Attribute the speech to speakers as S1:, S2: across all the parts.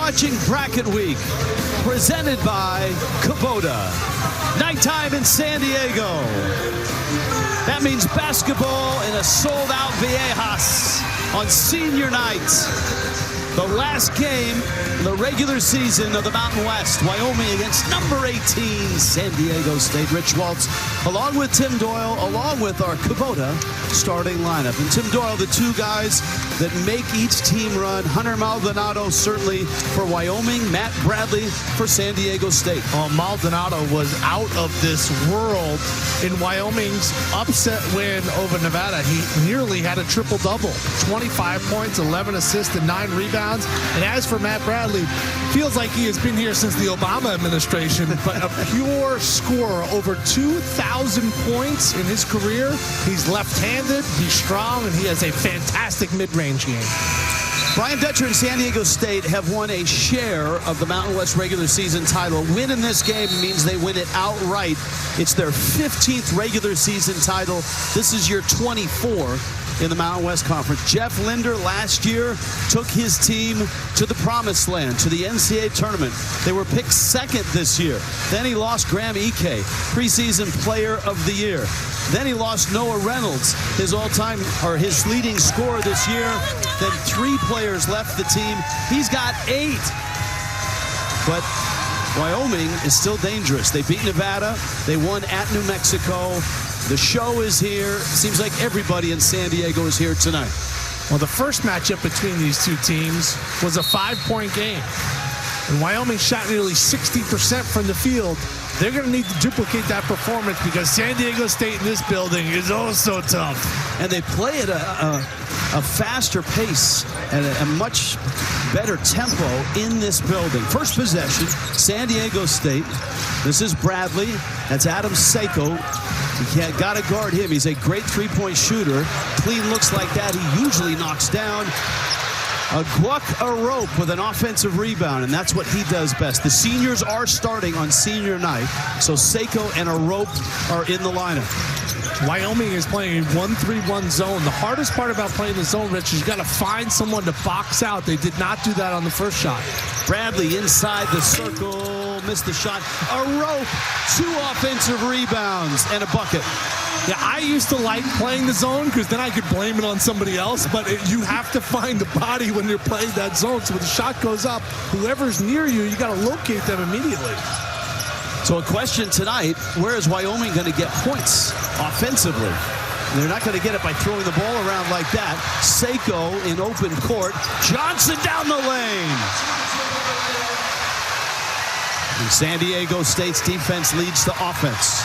S1: watching Bracket Week, presented by Kubota. Nighttime in San Diego. That means basketball in a sold-out Viejas on senior night. The last game in the regular season of the Mountain West. Wyoming against number 18, San Diego State. Rich Waltz, along with Tim Doyle, along with our Kubota starting lineup. And Tim Doyle, the two guys that make each team run. Hunter Maldonado, certainly for Wyoming. Matt Bradley for San Diego State.
S2: Oh, Maldonado was out of this world in Wyoming's upset win over Nevada. He nearly had a triple-double. 25 points, 11 assists, and 9 rebounds. And as for Matt Bradley, feels like he has been here since the Obama administration, but a pure scorer, over 2,000 points in his career. He's left-handed, he's strong, and he has a fantastic mid-range game.
S1: Brian Dutcher and San Diego State have won a share of the Mountain West regular season title. Win in this game means they win it outright. It's their 15th regular season title. This is year 24 in the Mountain West Conference. Jeff Linder last year took his team to the promised land, to the NCAA tournament. They were picked second this year. Then he lost Graham Ike, preseason player of the year. Then he lost Noah Reynolds, his leading scorer this year. Then 3 players left the team. He's got 8. But Wyoming is still dangerous. They beat Nevada. They won at New Mexico. The show is here. Seems like everybody in San Diego is here tonight.
S2: Well, the first matchup between these two teams was a 5-point game. And Wyoming shot nearly 60% from the field. They're going to need to duplicate that performance because San Diego State in this building is oh so tough.
S1: And they play at a faster pace and a much better tempo in this building. First possession, San Diego State. This is Bradley. That's Adam Seiko. You got to guard him. He's a great three-point shooter. Clean looks like that. He usually knocks down. A rope with an offensive rebound, and that's what he does best. The seniors are starting on senior night, so Seiko and a rope are in the lineup.
S2: Wyoming is playing a 1-3-1 zone. The hardest part about playing the zone, Rich, is you got to find someone to box out. They did not do that on the first shot.
S1: Bradley inside the circle, missed the shot. A rope, 2 offensive rebounds, and a bucket.
S2: Yeah, I used to like playing the zone because then I could blame it on somebody else, but you have to find the body when you're playing that zone. So when the shot goes up, whoever's near you, you got to locate them immediately.
S1: So a question tonight, where is Wyoming going to get points offensively? They're not going to get it by throwing the ball around like that. Seiko in open court. Johnson down the lane. And San Diego State's defense leads the offense.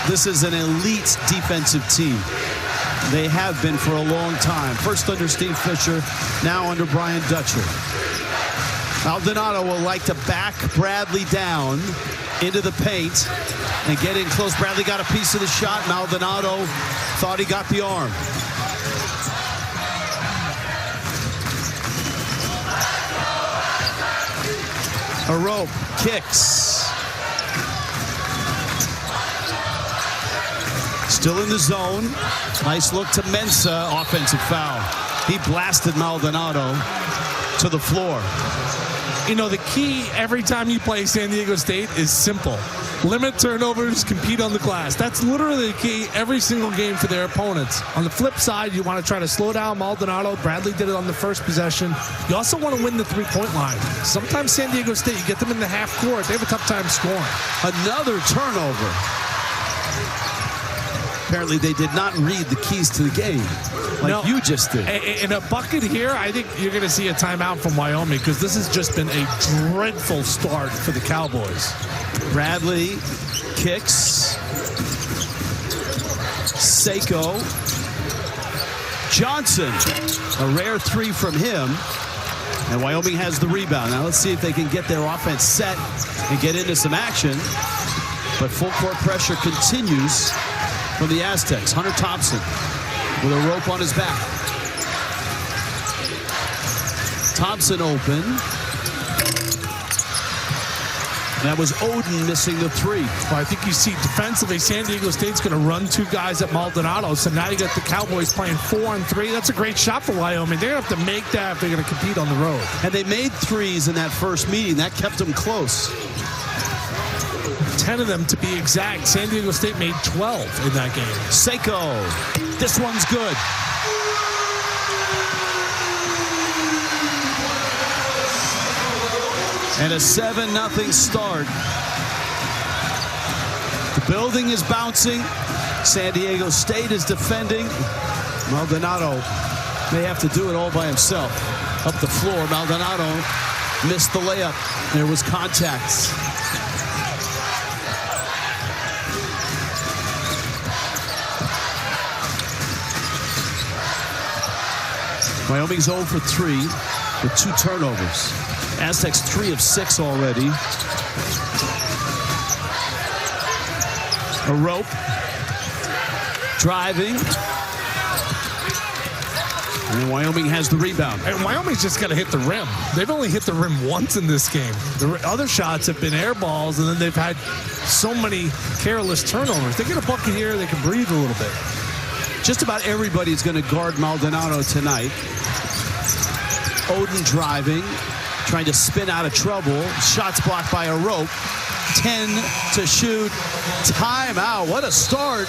S1: This is an elite defensive team. They have been for a long time. First under Steve Fisher, now under Brian Dutcher. Maldonado will like to back Bradley down into the paint and get in close. Bradley got a piece of the shot. Maldonado thought he got the arm. A rope, kicks. Still in the zone. Nice look to Mensa. Offensive foul. He blasted Maldonado to the floor.
S2: You know, the key every time you play San Diego State is simple. Limit turnovers, compete on the glass. That's literally the key every single game for their opponents. On the flip side, you want to try to slow down Maldonado. Bradley did it on the first possession. You also want to win the three-point line. Sometimes San Diego State, you get them in the half court, they have a tough time scoring.
S1: Another turnover. Apparently they did not read the keys to the game like you just did.
S2: In a bucket here, I think you're going to see a timeout from Wyoming because this has just been a dreadful start for the Cowboys.
S1: Bradley kicks. Seiko. Johnson. A rare 3 from him. And Wyoming has the rebound. Now let's see if they can get their offense set and get into some action. But full court pressure continues from the Aztecs. Hunter Thompson with a rope on his back. Thompson open. That was Oden missing the three.
S2: Well, I think you see defensively, San Diego State's going to run two guys at Maldonado. So now you got the Cowboys playing 4-on-3. That's a great shot for Wyoming. They're going to have to make that if they're going to compete on the road.
S1: And they made threes in that first meeting. That kept them close.
S2: 10 of them to be exact. San Diego State made 12 in that game.
S1: Seiko. This one's good. And a 7-0 start. The building is bouncing. San Diego State is defending. Maldonado may have to do it all by himself. Up the floor, Maldonado missed the layup. There was contact. Wyoming's 0 for 3 with 2 turnovers. Aztecs 3 of 6 already. A rope. Driving. And Wyoming has the rebound.
S2: And Wyoming's just got to hit the rim. They've only hit the rim once in this game. The other shots have been air balls, and then they've had so many careless turnovers. They get a bucket here, they can breathe a little bit.
S1: Just about everybody's going to guard Maldonado tonight. Oden driving, trying to spin out of trouble. Shots blocked by a rope. 10 to shoot. Timeout. What a start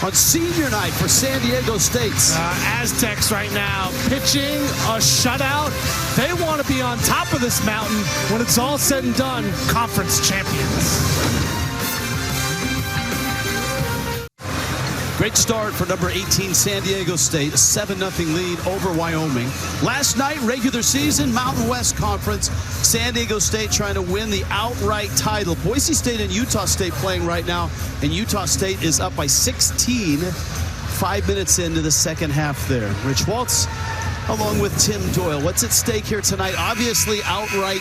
S1: on senior night for San Diego State.
S2: Aztecs right now pitching a shutout. They want to be on top of this mountain when it's all said and done, conference champions.
S1: Great start for number 18 San Diego State, a 7-0 lead over Wyoming. Last night, regular season, Mountain West Conference, San Diego State trying to win the outright title. Boise State and Utah State playing right now, and Utah State is up by 16, 5 minutes into the second half there. Rich Waltz along with Tim Doyle. What's at stake here tonight? Obviously, outright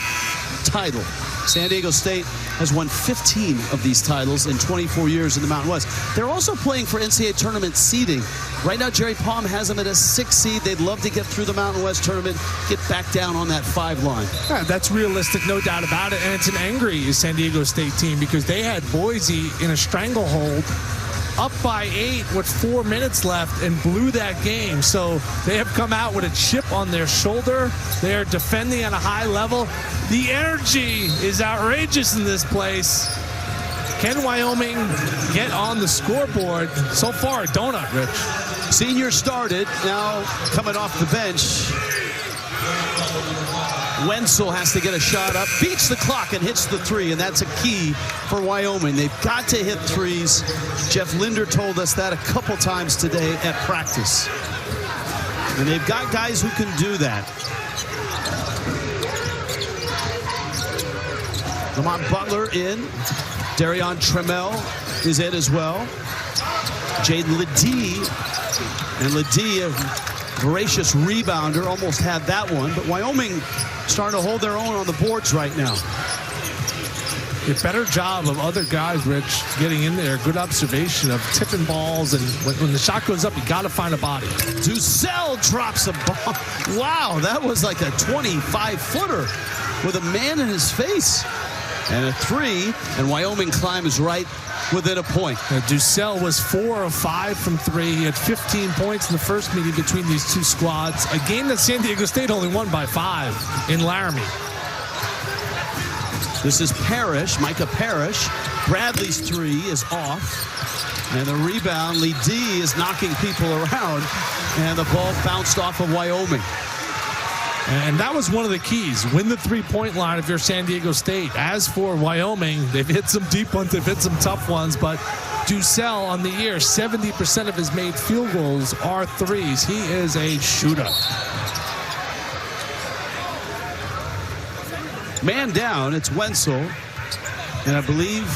S1: title. San Diego State has won 15 of these titles in 24 years in the Mountain West. They're also playing for NCAA tournament seeding. Right now, Jerry Palm has them at a 6 seed. They'd love to get through the Mountain West tournament, get back down on that 5 line.
S2: Yeah, that's realistic, no doubt about it. And it's an angry San Diego State team because they had Boise in a stranglehold, up by 8 with 4 minutes left, and blew that game. So they have come out with a chip on their shoulder. They are defending at a high level. The energy is outrageous in this place. Can Wyoming get on the scoreboard? So far, a donut, Rich.
S1: Senior started, now coming off the bench. Wenzel has to get a shot up, beats the clock and hits the 3, and that's a key for Wyoming. They've got to hit threes. Jeff Linder told us that a couple times today at practice. And they've got guys who can do that. Lamont Butler in. Darion Trammell is in as well. Jaden Ledee. And Ledee, a voracious rebounder, almost had that one. But Wyoming starting to hold their own on the boards right now.
S2: A better job of other guys, Rich, getting in there. Good observation of tipping balls. And when the shot goes up, you got to find a body.
S1: Dussel drops a ball. Wow, that was like a 25-footer with a man in his face. And a 3, and Wyoming climbs right within a point.
S2: Dussel was 4 of 5 from 3. He had 15 points in the first meeting between these two squads. A game that San Diego State only won by 5 in Laramie.
S1: This is Parrish, Micah Parrish. Bradley's 3 is off. And the rebound, Ledee is knocking people around. And the ball bounced off of Wyoming.
S2: And that was one of the keys. Win the three-point line if you're San Diego State. As for Wyoming, they've hit some deep ones, they've hit some tough ones, but Dussel on the year, 70% of his made field goals are threes. He is a shooter.
S1: Man down, it's Wenzel. And I believe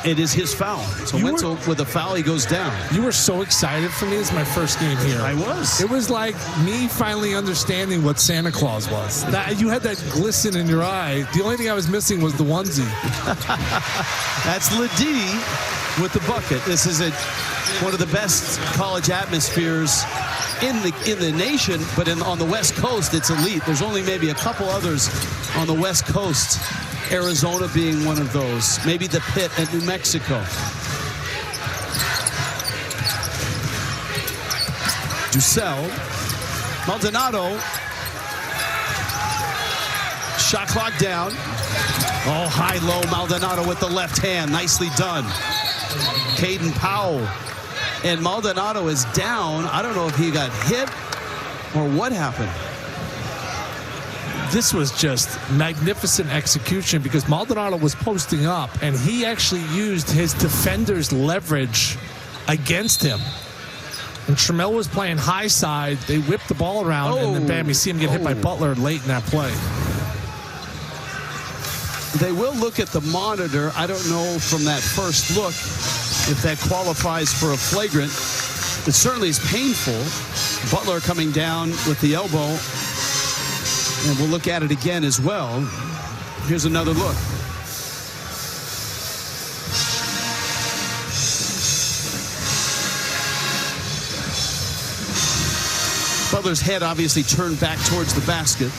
S1: it is his foul. So Wenzel, with a foul, he goes down.
S2: You were so excited for me. It's my first game here.
S1: I was.
S2: It was like me finally understanding what Santa Claus was. You had that glisten in your eye. The only thing I was missing was the onesie.
S1: That's Ledee with the bucket. This is one of the best college atmospheres in the nation, but on the West Coast, it's elite. There's only maybe a couple others on the West Coast, Arizona being one of those. Maybe the Pit at New Mexico. Dussel. Maldonado. Shot clock down. Oh, high-low Maldonado with the left hand. Nicely done. Caden Powell. And Maldonado is down. I don't know if he got hit or what happened.
S2: This was just magnificent execution because Maldonado was posting up, and he actually used his defender's leverage against him. And Trammell was playing high side. They whipped the ball around, and then bam, you see him get hit by Butler late in that play.
S1: They will look at the monitor. I don't know from that first look if that qualifies for a flagrant. It certainly is painful. Butler coming down with the elbow. And we'll look at it again as well. Here's another look. Butler's head obviously turned back towards the basket.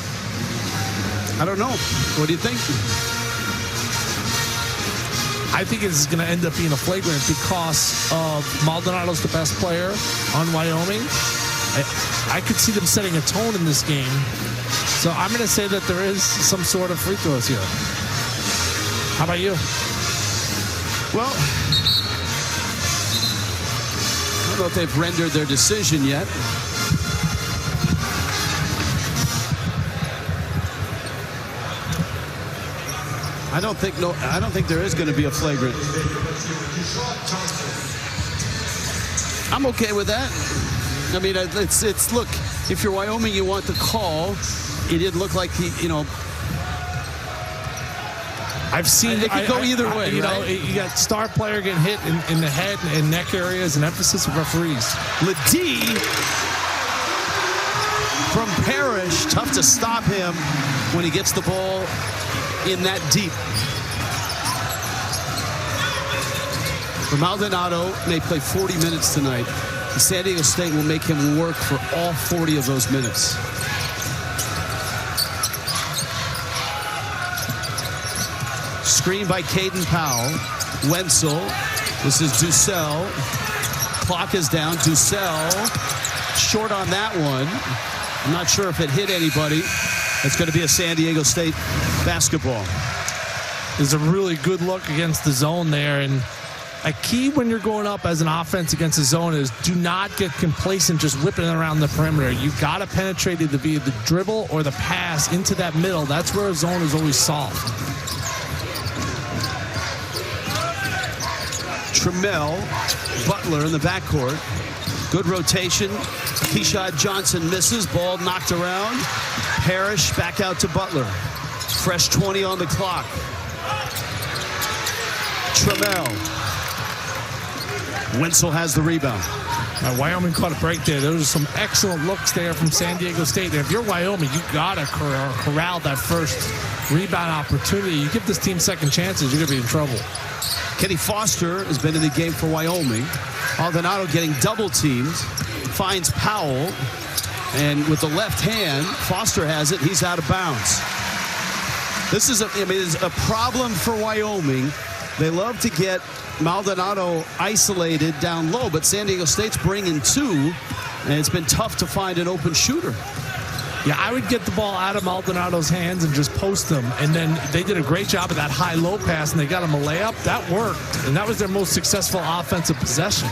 S1: I don't know. What do you think?
S2: I think it's going to end up being a flagrant because of Maldonado's the best player on Wyoming. I could see them setting a tone in this game. So I'm going to say that there is some sort of free throws here. How about you?
S1: Well, I don't know if they've rendered their decision yet. I don't think there is going to be a flagrant. I'm okay with that. I mean, it's look, if you're Wyoming, you want the call. It didn't look like
S2: I've seen
S1: it could go either way.
S2: You
S1: right?
S2: know, you got star player getting hit in the head and neck areas, and emphasis of referees.
S1: Ledee from Parrish, tough to stop him when he gets the ball in that deep. For Maldonado may play 40 minutes tonight. San Diego State will make him work for all 40 of those minutes. Screen by Caden Powell. Wenzel. This is Dussel. Clock is down. Dussel short on that one. I'm not sure if it hit anybody. It's going to be a San Diego State basketball.
S2: There's a really good look against the zone there. And a key when you're going up as an offense against the zone is do not get complacent just whipping it around the perimeter. You've got to penetrate either via the dribble or the pass into that middle. That's where a zone is always soft.
S1: Trammell, Butler in the backcourt. Good rotation. Keshad Johnson misses. Ball knocked around. Parrish back out to Butler. Fresh 20 on the clock. Trammell. Wenzel has the rebound.
S2: Wyoming caught a break there. Those are some excellent looks there from San Diego State. And if you're Wyoming, you got to corral that first rebound opportunity. You give this team second chances, you're going to be in trouble.
S1: Kenny Foster has been in the game for Wyoming. Maldonado getting double teamed. Finds Powell. And with the left hand, Foster has it. He's out of bounds. This is a problem for Wyoming. They love to get Maldonado isolated down low, but San Diego State's bringing two, and it's been tough to find an open shooter.
S2: Yeah, I would get the ball out of Maldonado's hands and just post them. And then they did a great job of that high-low pass, and they got him a layup. That worked, and that was their most successful offensive possession.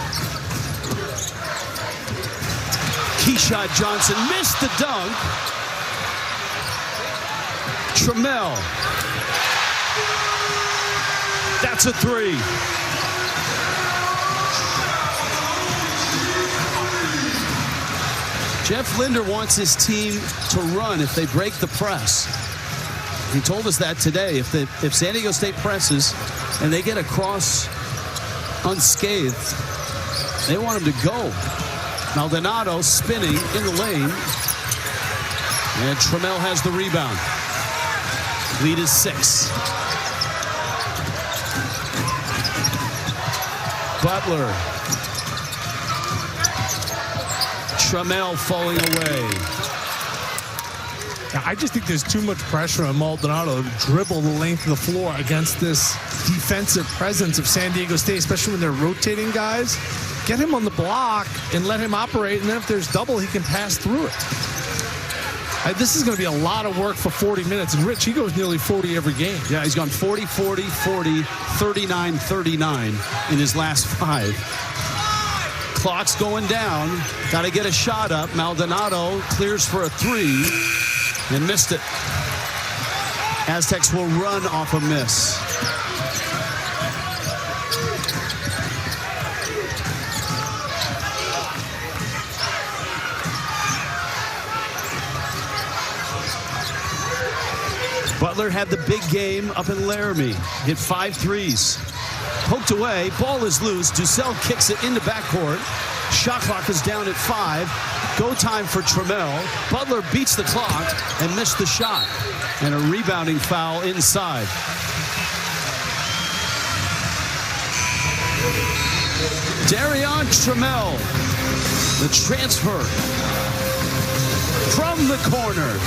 S1: Keshad Johnson missed the dunk. Trammell. That's a three. Jeff Linder wants his team to run if they break the press. He told us that today. If San Diego State presses and they get across unscathed, they want him to go. Maldonado spinning in the lane. And Trammell has the rebound. Lead is 6. Butler. Trammell falling away.
S2: I just think there's too much pressure on Maldonado to dribble the length of the floor against this defensive presence of San Diego State, especially when they're rotating guys. Get him on the block and let him operate, and then if there's double, he can pass through it. This is going to be a lot of work for 40 minutes. And Rich, he goes nearly 40 every game.
S1: Yeah, he's gone 40, 40, 40, 39, 39 in his last 5. Clock's going down. Got to get a shot up. Maldonado clears for a 3 and missed it. Aztecs will run off a miss. Butler had the big game up in Laramie. Hit 5 threes. Poked away. Ball is loose. Dussel kicks it into backcourt. Shot clock is down at 5. Go time for Trammell. Butler beats the clock and missed the shot. And a rebounding foul inside. Darion Trammell, the transfer from the corner.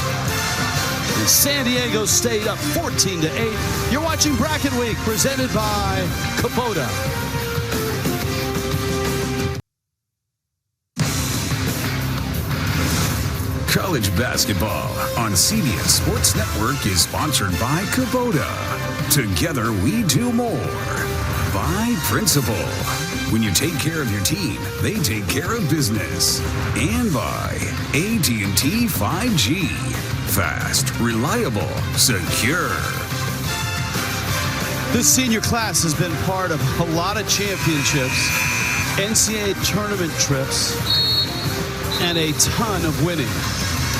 S1: And San Diego State up 14-8. You're watching Bracket Week, presented by Kubota.
S3: College basketball on CBS Sports Network is sponsored by Kubota. Together we do more. By Principal. When you take care of your team, they take care of business. And by AT&T 5G. Fast, reliable, secure.
S1: This senior class has been part of a lot of championships, NCAA tournament trips, and a ton of winning.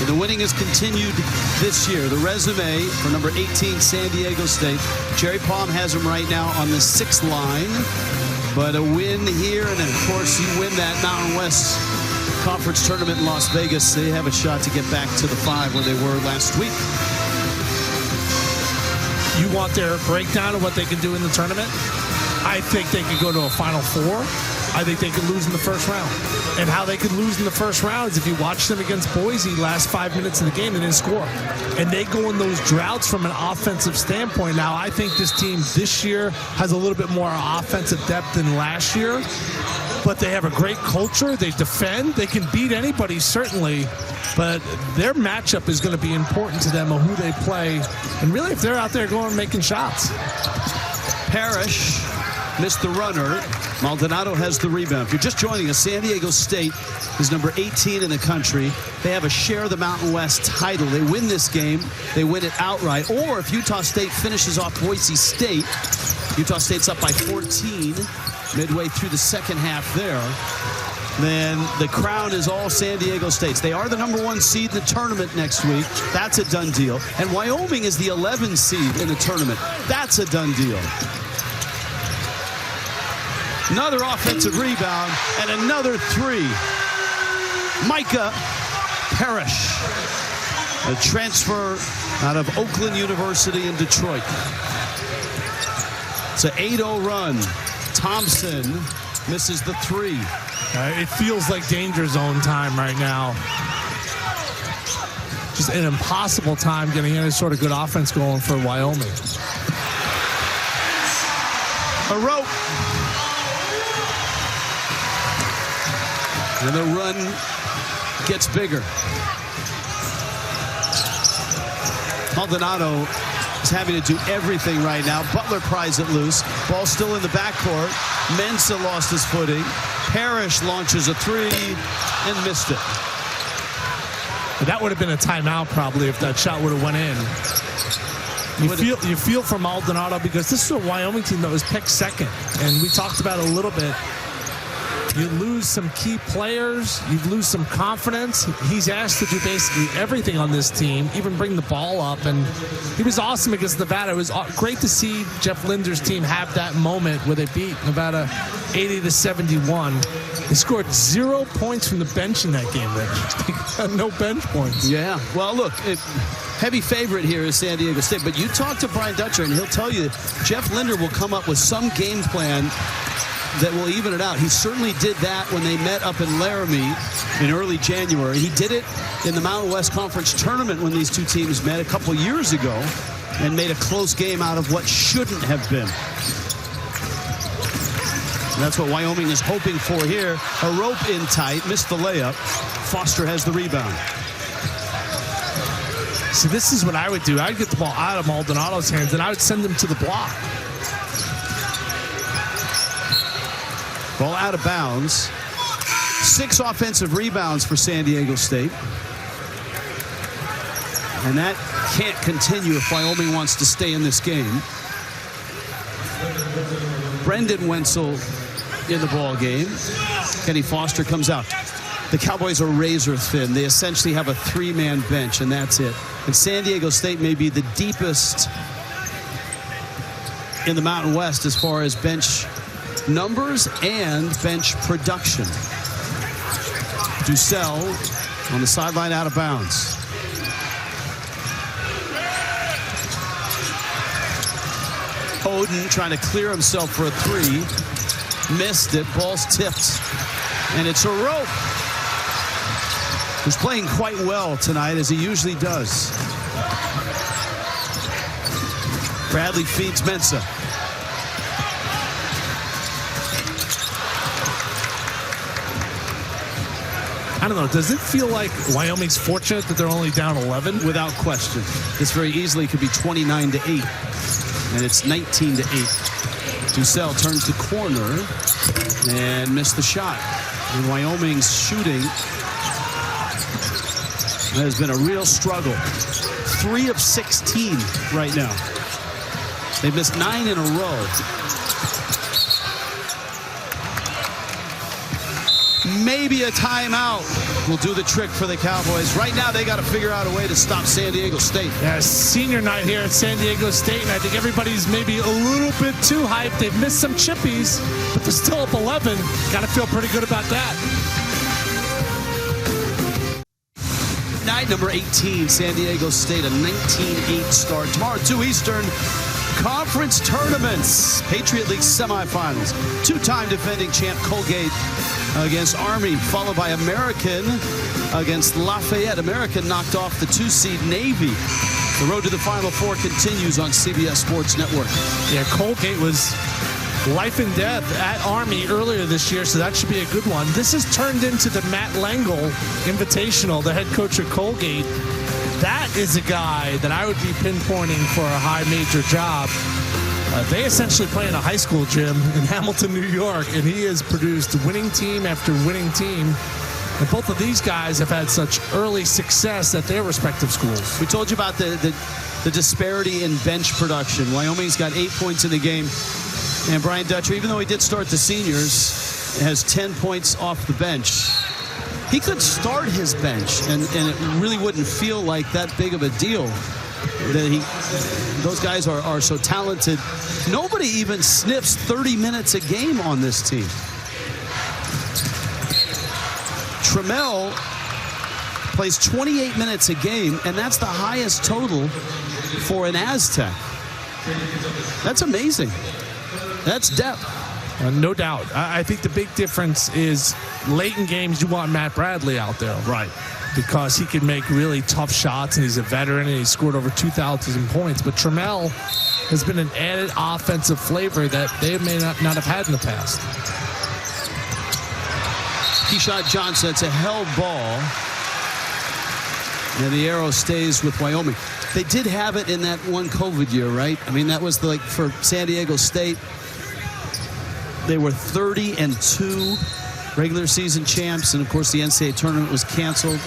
S1: And the winning has continued this year. The resume for number 18, San Diego State. Jerry Palm has them right now on the 6th line. But a win here, and of course you win that Mountain West Conference tournament in Las Vegas. They have a shot to get back to the 5 where they were last week.
S2: You want their breakdown of what they can do in the tournament? I think they could go to a Final Four. I think they could lose in the first round. And how they could lose in the first round is if you watch them against Boise last 5 minutes of the game, they didn't score. And they go in those droughts from an offensive standpoint. Now, I think this team this year has a little bit more offensive depth than last year. But they have a great culture. They defend. They can beat anybody, certainly. But their matchup is going to be important to them of who they play. And really, if they're out there going and making shots.
S1: Parrish missed the runner. Maldonado has the rebound. If you're just joining us, San Diego State is number 18 in the country. They have a share of the Mountain West title. They win this game, they win it outright. Or if Utah State finishes off Boise State, Utah State's up by 14 midway through the second half there, then the crown is all San Diego State's. They are the number 1 seed in the tournament next week. That's a done deal. And Wyoming is the 11th seed in the tournament. That's a done deal. Another offensive rebound and another 3. Micah Parrish, a transfer out of Oakland University in Detroit. It's an 8-0 run. Thompson misses the 3.
S2: It feels like danger zone time right now. Just an impossible time getting any sort of good offense going for Wyoming.
S1: A rope. And the run gets bigger. Maldonado is having to do everything right now. Butler pries it loose. Ball still in the backcourt. Mensah lost his footing. Parrish launches a 3 and missed it.
S2: That would have been a timeout probably if that shot would have went in. You feel for Maldonado because this is a Wyoming team that was picked second. And we talked about it a little bit. You lose some key players. You lose some confidence. He's asked to do basically everything on this team, even bring the ball up. And he was awesome against Nevada. It was great to see Jeff Linder's team have that moment where they beat Nevada 80-71. They scored 0 points from the bench in that game, Rich. They got no bench points.
S1: Yeah. Well, look, heavy favorite here is San Diego State. But you talk to Brian Dutcher, and he'll tell you Jeff Linder will come up with some game plan that will even it out. He certainly did that when they met up in Laramie in early January. He did it in the Mountain West Conference tournament when these two teams met a couple years ago and made a close game out of what shouldn't have been. And that's what Wyoming is hoping for here. A rope in tight, missed the layup. Foster has the rebound.
S2: See, this is what I would do. I'd get the ball out of Maldonado's hands, and I would send him to the block.
S1: Ball out of bounds. 6 offensive rebounds for San Diego State. And that can't continue if Wyoming wants to stay in this game. Brendan Wenzel in the ball game. Kenny Foster comes out. The Cowboys are razor thin. They essentially have a 3-man bench, and that's it. And San Diego State may be the deepest in the Mountain West as far as bench numbers and bench production. Dussel on the sideline, out of bounds. Oden trying to clear himself for a 3. Missed it. Ball's tipped. And it's a rope. Who's playing quite well tonight, as he usually does. Bradley feeds Mensah.
S2: I don't know. Does it feel like Wyoming's fortunate that they're only down 11?
S1: Without question. This very easily could be 29-8. And it's 19-8. Dussel turns the corner and missed the shot. And Wyoming's shooting has been a real struggle. 3 of 16 right now. They've missed 9 in a row. Maybe a timeout will do the trick for the Cowboys. Right now, they got to figure out a way to stop San Diego State.
S2: Yeah, senior night here at San Diego State, and I think everybody's maybe a little bit too hyped. They've missed some chippies, but they're still up 11. Got to feel pretty good about that.
S1: Night number 18, San Diego State, a 19-8 start. Tomorrow, 2 Eastern, conference tournaments. Patriot League semifinals. 2-time defending champ Colgate against Army, followed by American against Lafayette. American knocked off the 2-seed Navy. The road to the Final Four continues on CBS Sports Network.
S2: Yeah, Colgate was life and death at Army earlier this year, so that should be a good one. This has turned into the Matt Langel Invitational, the head coach of Colgate. That is a guy that I would be pinpointing for a high major job. They essentially play in a high school gym in Hamilton, New York, and he has produced winning team after winning team. And both of these guys have had such early success at their respective schools.
S1: We told you about the disparity in bench production. Wyoming's got 8 points in the game. And Brian Dutcher, even though he did start the seniors, has 10 points off the bench. He could start his bench, and it really wouldn't feel like that big of a deal. Those guys are so talented. Nobody even sniffs 30 minutes a game on this team. Trammell plays 28 minutes a game, and that's the highest total for an Aztec. That's amazing. That's depth.
S2: No doubt. I think the big difference is late in games, you want Matt Bradley out there.
S1: Right.
S2: Because he can make really tough shots, and he's a veteran, and he scored over 2,000 points. But Trammell has been an added offensive flavor that they may not have had in the past.
S1: Keyshawn Johnson, it's a held ball. And the arrow stays with Wyoming. They did have it in that one COVID year, right? I mean, that was for San Diego State. They were 30-2 regular season champs, and of course the NCAA tournament was canceled.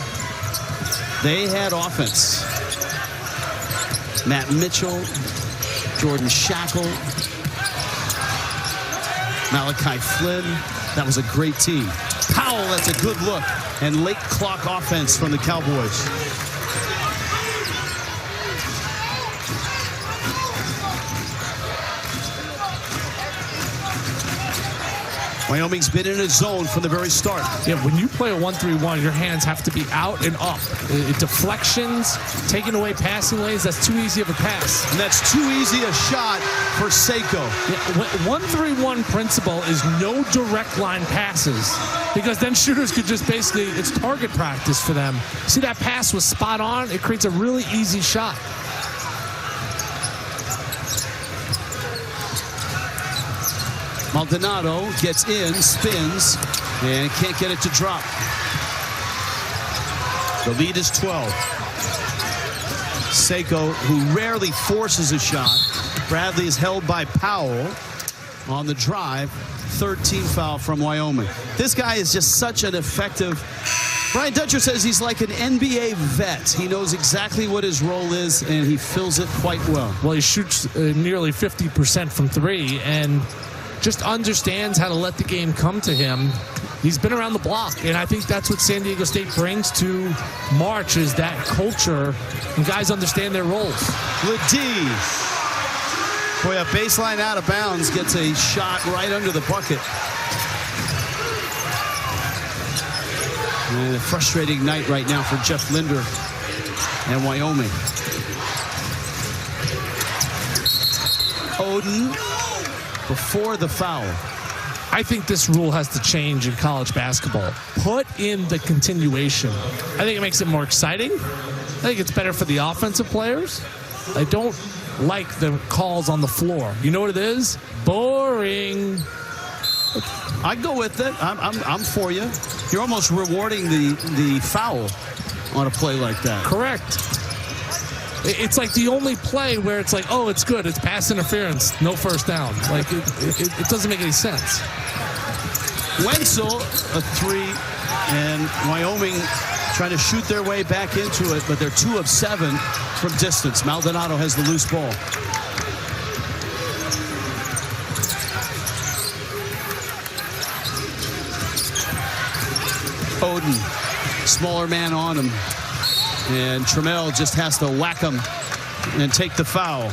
S1: They had offense. Matt Mitchell, Jordan Shackle, Malachi Flynn. That was a great team. Powell, that's a good look. And late clock offense from the Cowboys. Wyoming's been in a zone from the very start.
S2: Yeah, when you play a 1-3-1, your hands have to be out and up. Deflections, taking away passing lanes, that's too easy of a pass.
S1: And that's too easy a shot for Seiko.
S2: Yeah, 1-3-1 principle is no direct line passes, because then shooters could just basically, it's target practice for them. See, that pass was spot on. It creates a really easy shot.
S1: Maldonado gets in, spins, and can't get it to drop. The lead is 12. Seiko, who rarely forces a shot. Bradley is held by Powell on the drive. Third team foul from Wyoming. This guy is just such an effective... Brian Dutcher says he's like an NBA vet. He knows exactly what his role is, and he fills it quite well.
S2: Well, he shoots nearly 50% from three, and just understands how to let the game come to him. He's been around the block, and I think that's what San Diego State brings to March, is that culture, and guys understand their roles.
S1: Ledee. Boy, a baseline out of bounds gets a shot right under the bucket. And a frustrating night right now for Jeff Linder and Wyoming. Oden before the foul.
S2: I think this rule has to change in college basketball. Put in the continuation. I think it makes it more exciting. I think it's better for the offensive players. I don't like the calls on the floor. You know what it is? Boring.
S1: I'd go with it. I'm for you. You're almost rewarding the foul on a play like that.
S2: Correct. It's like the only play where it's like, oh, it's good. It's pass interference. No first down. Like, it doesn't make any sense.
S1: Wenzel, a three, and Wyoming trying to shoot their way back into it, but they're 2 of 7 from distance. Maldonado has the loose ball. Oden, smaller man on him. And Trammell just has to whack him and take the foul.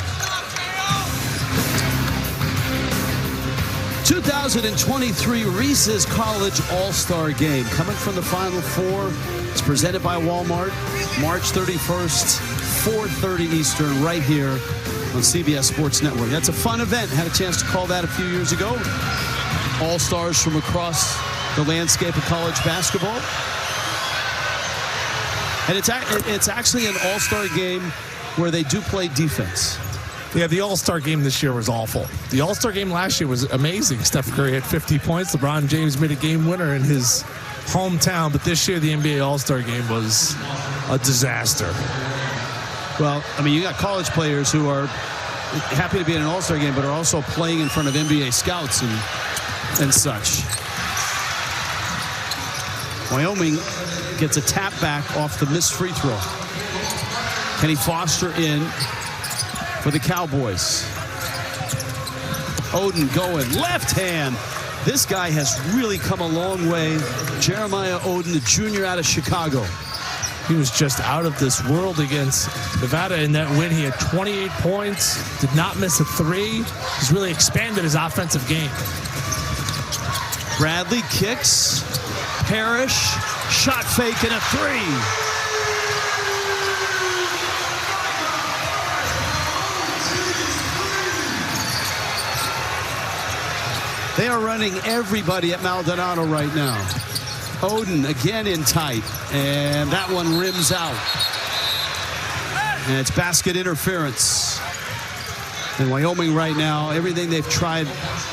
S1: 2023 Reese's College All-Star Game coming from the Final Four. It's presented by Walmart. March 31st, 4:30 Eastern, right here on CBS Sports Network. That's a fun event. Had a chance to call that a few years ago. All-stars from across the landscape of college basketball. And it's actually an all-star game where they do play defense.
S2: Yeah, the all-star game this year was awful. The all-star game last year was amazing. Steph Curry had 50 points. LeBron James made a game winner in his hometown. But this year, the NBA all-star game was a disaster.
S1: Well, I mean, you got college players who are happy to be in an all-star game, but are also playing in front of NBA scouts and such. Wyoming gets a tap back off the missed free throw. Kenny Foster in for the Cowboys. Oden going left hand. This guy has really come a long way. Jeremiah Oden, the junior out of Chicago.
S2: He was just out of this world against Nevada in that win. He had 28 points, did not miss a three. He's really expanded his offensive game.
S1: Bradley kicks. Parrish, shot fake and a three. They are running everybody at Maldonado right now. Oden again in tight, and that one rims out. And it's basket interference. And Wyoming right now, everything they've tried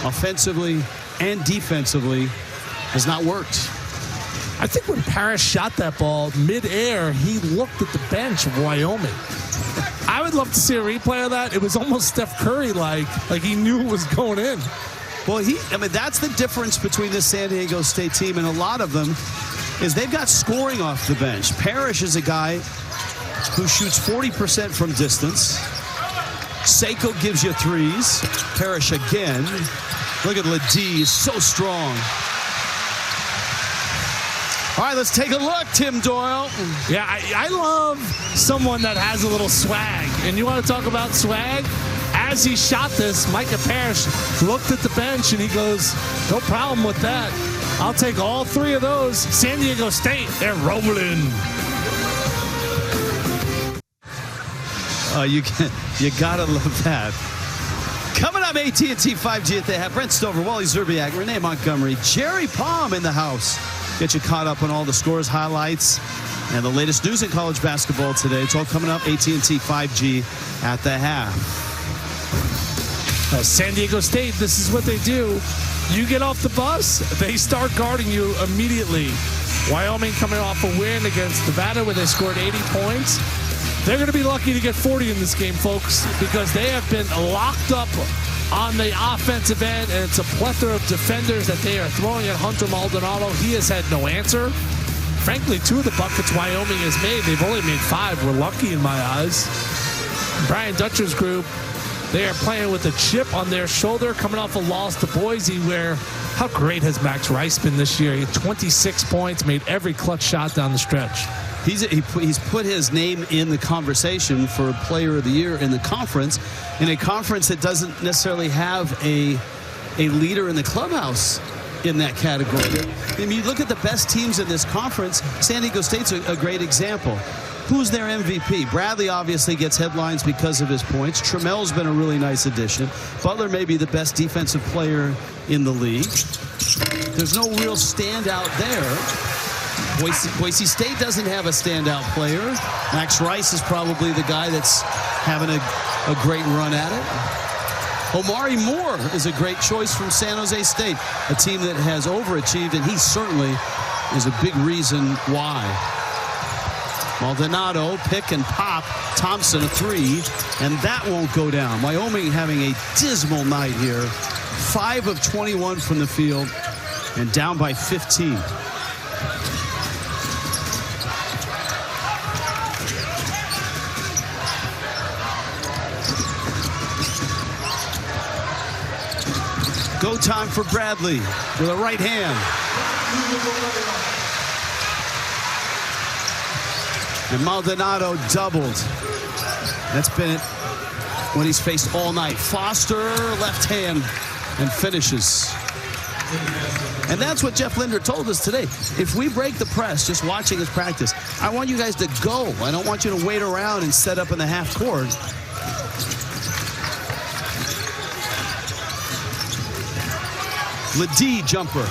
S1: offensively and defensively has not worked.
S2: I think when Parrish shot that ball midair, he looked at the bench of Wyoming. I would love to see a replay of that. It was almost Steph Curry-like he knew it was going in.
S1: Well, that's the difference between this San Diego State team and a lot of them is they've got scoring off the bench. Parrish is a guy who shoots 40% from distance. Seiko gives you threes. Parrish again. Look at Ledee, he's so strong. All right, let's take a look, Tim Doyle.
S2: Yeah, I love someone that has a little swag. And you want to talk about swag? as he shot this, Micah Parrish looked at the bench and he goes, no problem with that. I'll take all 3 of those. San Diego State, they're rolling.
S1: You gotta love that. Coming up, AT&T 5G at the half. Brent Stover, Wally Zerbiak, Renee Montgomery, Jerry Palm in the house. Get you caught up on all the scores, highlights, and the latest news in college basketball today. It's all coming up, AT&T 5G at the half.
S2: San Diego State, this is what they do. You get off the bus, they start guarding you immediately. Wyoming coming off a win against Nevada where they scored 80 points. They're going to be lucky to get 40 in this game, folks, because they have been locked up on the offensive end, and it's a plethora of defenders that they are throwing at Hunter Maldonado. He has had no answer. Frankly, 2 of the buckets Wyoming has made, they've only made 5. We're lucky in my eyes. Brian Dutcher's group, they are playing with a chip on their shoulder, coming off a loss to Boise, where how great has Max Rice been this year? He had 26 points, made every clutch shot down the stretch.
S1: He's put his name in the conversation for Player of the Year in a conference that doesn't necessarily have a leader in the clubhouse in that category. I mean, you look at the best teams in this conference, San Diego State's a great example. Who's their MVP? Bradley obviously gets headlines because of his points. Trammell's been a really nice addition. Butler may be the best defensive player in the league. There's no real standout there. Boise State doesn't have a standout player. Max Rice is probably the guy that's having a great run at it. Omari Moore is a great choice from San Jose State, a team that has overachieved, and he certainly is a big reason why. Maldonado, pick and pop. Thompson, a 3, and that won't go down. Wyoming having a dismal night here. 5 of 21 from the field and down by 15. Go time for Bradley with a right hand. And Maldonado doubled. That's been it when he's faced all night. Foster, left hand, and finishes. And that's what Jeff Linder told us today. If we break the press just watching his practice, I want you guys to go. I don't want you to wait around and set up in the half court. Ledee jumper.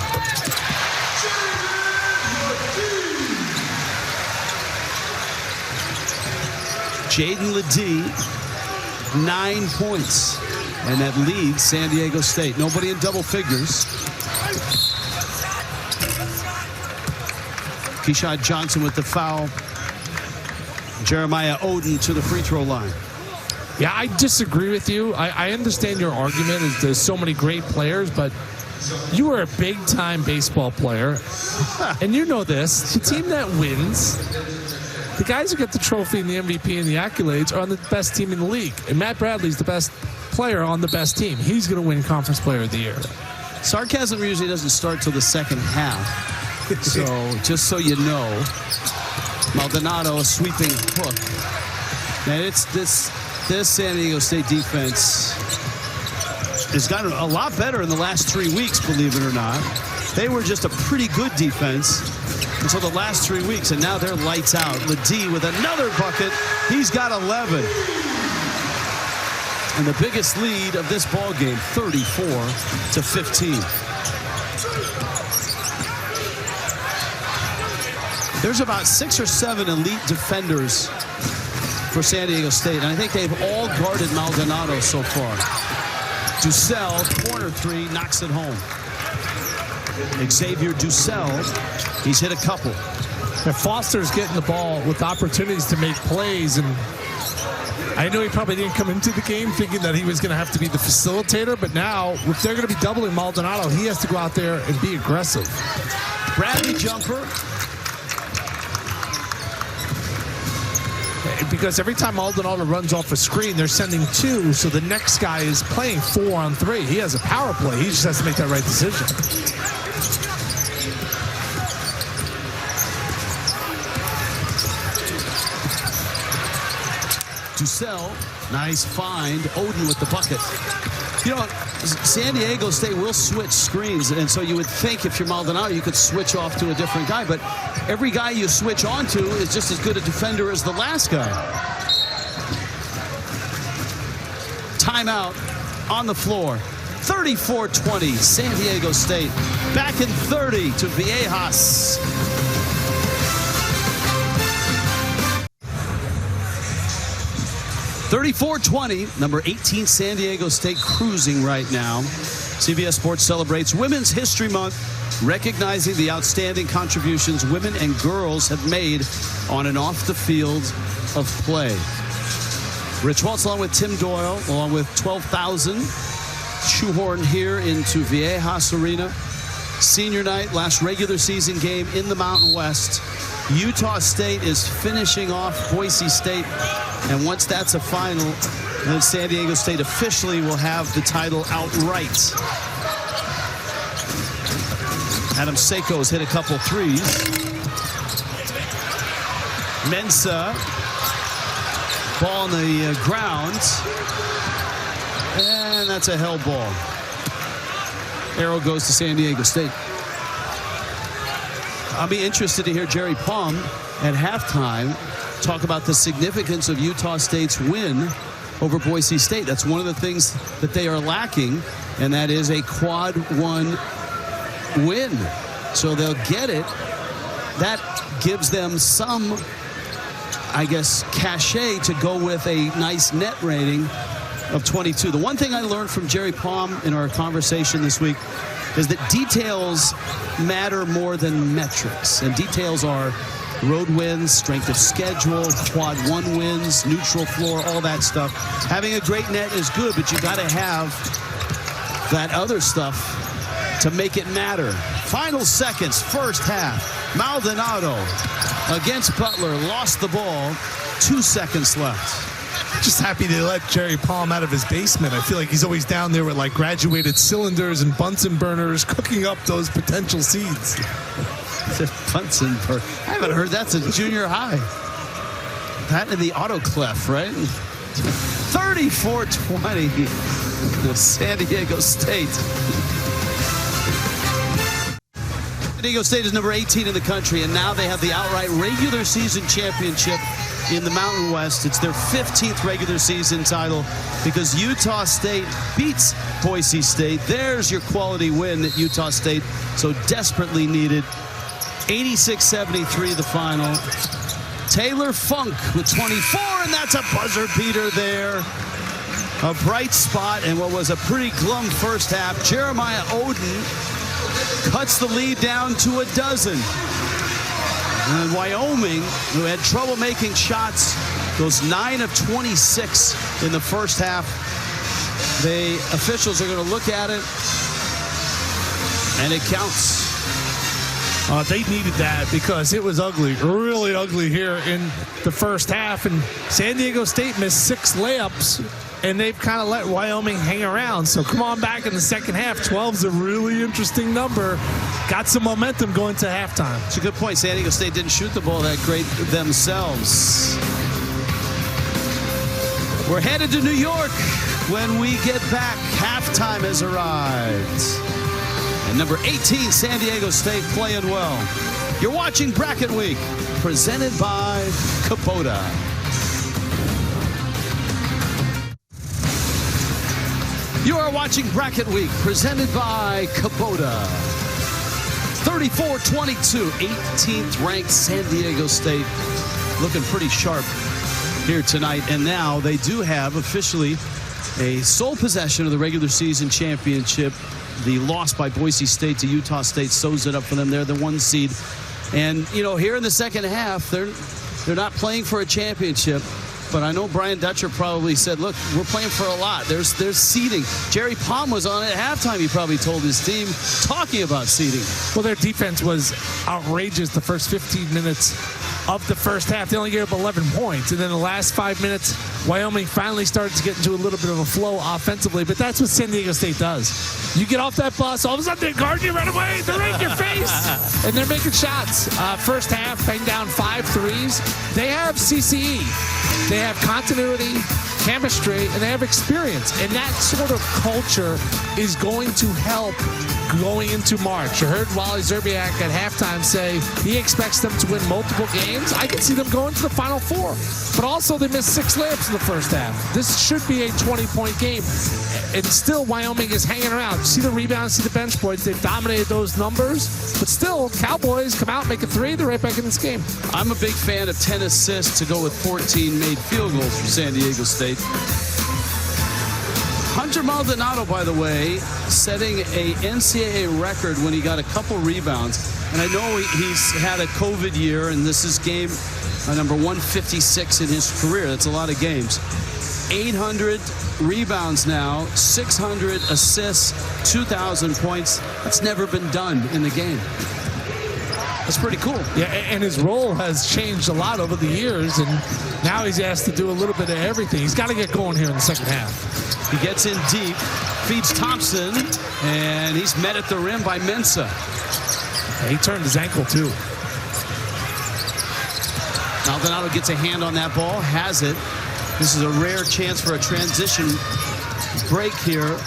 S1: Jaden Ledee, 9 points. And that leads San Diego State. Nobody in double figures. Keyshawn Johnson with the foul. Jeremiah Oden to the free throw line.
S2: Yeah, I disagree with you. I understand your argument is there's so many great players, but you are a big-time baseball player, and you know this. The team that wins, the guys who get the trophy and the MVP and the accolades are on the best team in the league. And Matt Bradley's the best player on the best team. He's going to win Conference Player of the Year.
S1: Sarcasm usually doesn't start till the second half. So, just so you know, Maldonado, a sweeping hook. And it's this San Diego State defense has gotten a lot better in the last 3 weeks, believe it or not. They were just a pretty good defense until the last 3 weeks, and now they're lights out. Ledee with another bucket. He's got 11. And the biggest lead of this ball game, 34-15. There's about 6 or 7 elite defenders for San Diego State, and I think they've all guarded Maldonado so far. Dussel, corner 3, knocks it home. Xavier Dussel, he's hit a couple.
S2: And Foster's getting the ball with opportunities to make plays, and I know he probably didn't come into the game thinking that he was going to have to be the facilitator, but now if they're going to be doubling Maldonado, he has to go out there and be aggressive.
S1: Bradley jumper.
S2: Because every time Maldonado runs off a screen, they're sending 2, so the next guy is playing 4 on 3. He has a power play. He just has to make that right decision.
S1: Dussel Nice find. Oden with the bucket. You know, San Diego State will switch screens, and so you would think if you're Maldonado, you could switch off to a different guy, but every guy you switch on to is just as good a defender as the last guy. Timeout on the floor. 34-20, San Diego State. Back in 30 to Viejas. (34-20), number 18 San Diego State cruising right now. CBS Sports celebrates Women's History Month, recognizing the outstanding contributions women and girls have made on and off the field of play. Rich Waltz along with Tim Doyle, along with 12,000 shoehorned here into Viejas Arena. Senior night, last regular season game in the Mountain West. Utah State is finishing off Boise State, and once that's a final, then San Diego State officially will have the title outright. Adam Seiko's hit a couple threes. Mensah, ball on the ground, and that's a held ball. Arrow goes to San Diego State. I'll be interested to hear Jerry Palm at halftime talk about the significance of Utah State's win over Boise State. That's one of the things that they are lacking, and that is a quad one win. So they'll get it. That gives them some, I guess, cachet to go with a nice net rating of 22. The one thing I learned from Jerry Palm in our conversation this week is that details matter more than metrics. And details are road wins, strength of schedule, quad one wins, neutral floor, all that stuff. Having a great net is good, but you got to have that other stuff to make it matter. Final seconds, first half. Maldonado against Butler, lost the ball. 2 seconds left.
S2: Just happy they let Jerry Palm out of his basement. I feel like he's always down there with like graduated cylinders and Bunsen burners cooking up those potential seeds.
S1: Bunsen burner. I haven't heard that since junior high. That in the autoclave, right? 34-20, San Diego State. San Diego State is number 18 in the country, and now they have the outright regular season championship in the Mountain West. It's their 15th regular season title because Utah State beats Boise State. There's your quality win that Utah State so desperately needed. 86-73 the final. Taylor Funk with 24, and that's a buzzer beater there. A bright spot in what was a pretty glum first half. Jeremiah Oden cuts the lead down to a dozen. And Wyoming, who had trouble making shots, goes 9 of 26 in the first half. The officials are going to look at it, and it counts.
S2: They needed that because it was ugly, really ugly here in the first half. And San Diego State missed 6 layups, and they've kind of let Wyoming hang around. So come on back in the second half. 12's a really interesting number. Got some momentum going to halftime.
S1: It's a good point. San Diego State didn't shoot the ball that great themselves. We're headed to New York when we get back. Halftime has arrived. And number 18, San Diego State playing well. You're watching Bracket Week, presented by Kubota. You are watching Bracket Week, presented by Kubota. 34-22, 18th ranked San Diego State, looking pretty sharp here tonight. And now they do have officially a sole possession of the regular season championship. The loss by Boise State to Utah State sews it up for them. They're the 1 seed. And, you know, here in the second half, they're not playing for a championship. But I know Brian Dutcher probably said, look, we're playing for a lot. There's seeding. Jerry Palm was on at halftime. He probably told his team, talking about seeding.
S2: Well, their defense was outrageous the first 15 minutes of the first half. They only gave up 11 points. And then the last 5 minutes, Wyoming finally started to get into a little bit of a flow offensively. But that's what San Diego State does. You get off that bus, all of a sudden they guard you right away. They're in your face. And they're making shots. First half, bang down 5 threes. They have CCE. They have continuity. chemistry, and they have experience. And that sort of culture is going to help going into March. You heard Wally Szczerbiak at halftime say he expects them to win multiple games. I can see them going to the Final Four. But also, they missed 6 layups in the first half. This should be a 20-point game. And still, Wyoming is hanging around. See the rebounds, see the bench points. They've dominated those numbers. But still, Cowboys come out, make a 3. They're right back in this game.
S1: I'm a big fan of 10 assists to go with 14 made field goals for San Diego State. Hunter Maldonado, by the way, setting a NCAA record when he got a couple rebounds. And I know he's had a COVID year, and this is game number 156 in his career. That's a lot of games. 800 rebounds now, 600 assists, 2,000 points. That's never been done in the game. That's pretty cool.
S2: Yeah, and his role has changed a lot over the years, and now he's asked to do a little bit of everything. He's got to get going here in the second half.
S1: He gets in deep, feeds Thompson, and he's met at the rim by Mensah.
S2: Yeah, he turned his ankle, too.
S1: Maldonado gets a hand on that ball, has it. This is a rare chance for a transition break here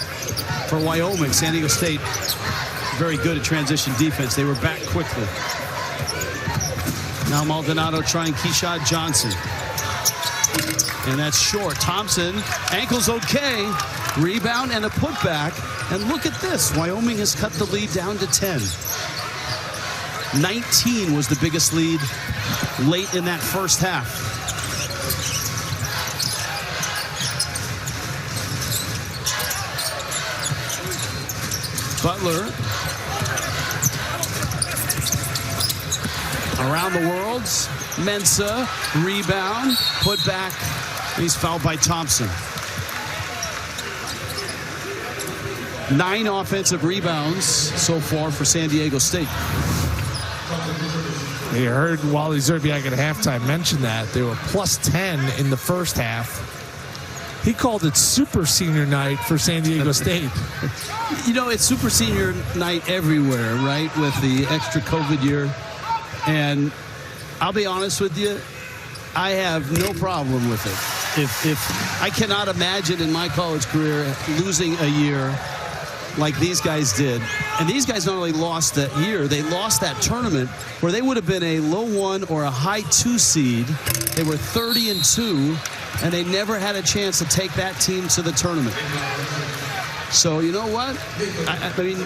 S1: for Wyoming. San Diego State, very good at transition defense. They were back quickly. Now Maldonado trying Keyshawn Johnson. And that's short. Thompson, ankle's okay. Rebound and a putback. And look at this. Wyoming has cut the lead down to 10. 19 was the biggest lead late in that first half. Butler. Around the world. Mensah. Rebound. Put back. He's fouled by Thompson. 9 offensive rebounds so far for San Diego State.
S2: You heard Wally Szczerbiak at halftime mention that. They were plus 10 in the first half. He called it Super Senior Night for San Diego State.
S1: You know, it's Super Senior Night everywhere, right, with the extra COVID year. And I'll be honest with you, I have no problem with it. If I cannot imagine in my college career losing a year like these guys did. And these guys not only lost that year, they lost that tournament where they would have been a low 1 or a high 2 seed. They were 30-2, and they never had a chance to take that team to the tournament. So, you know what? I mean,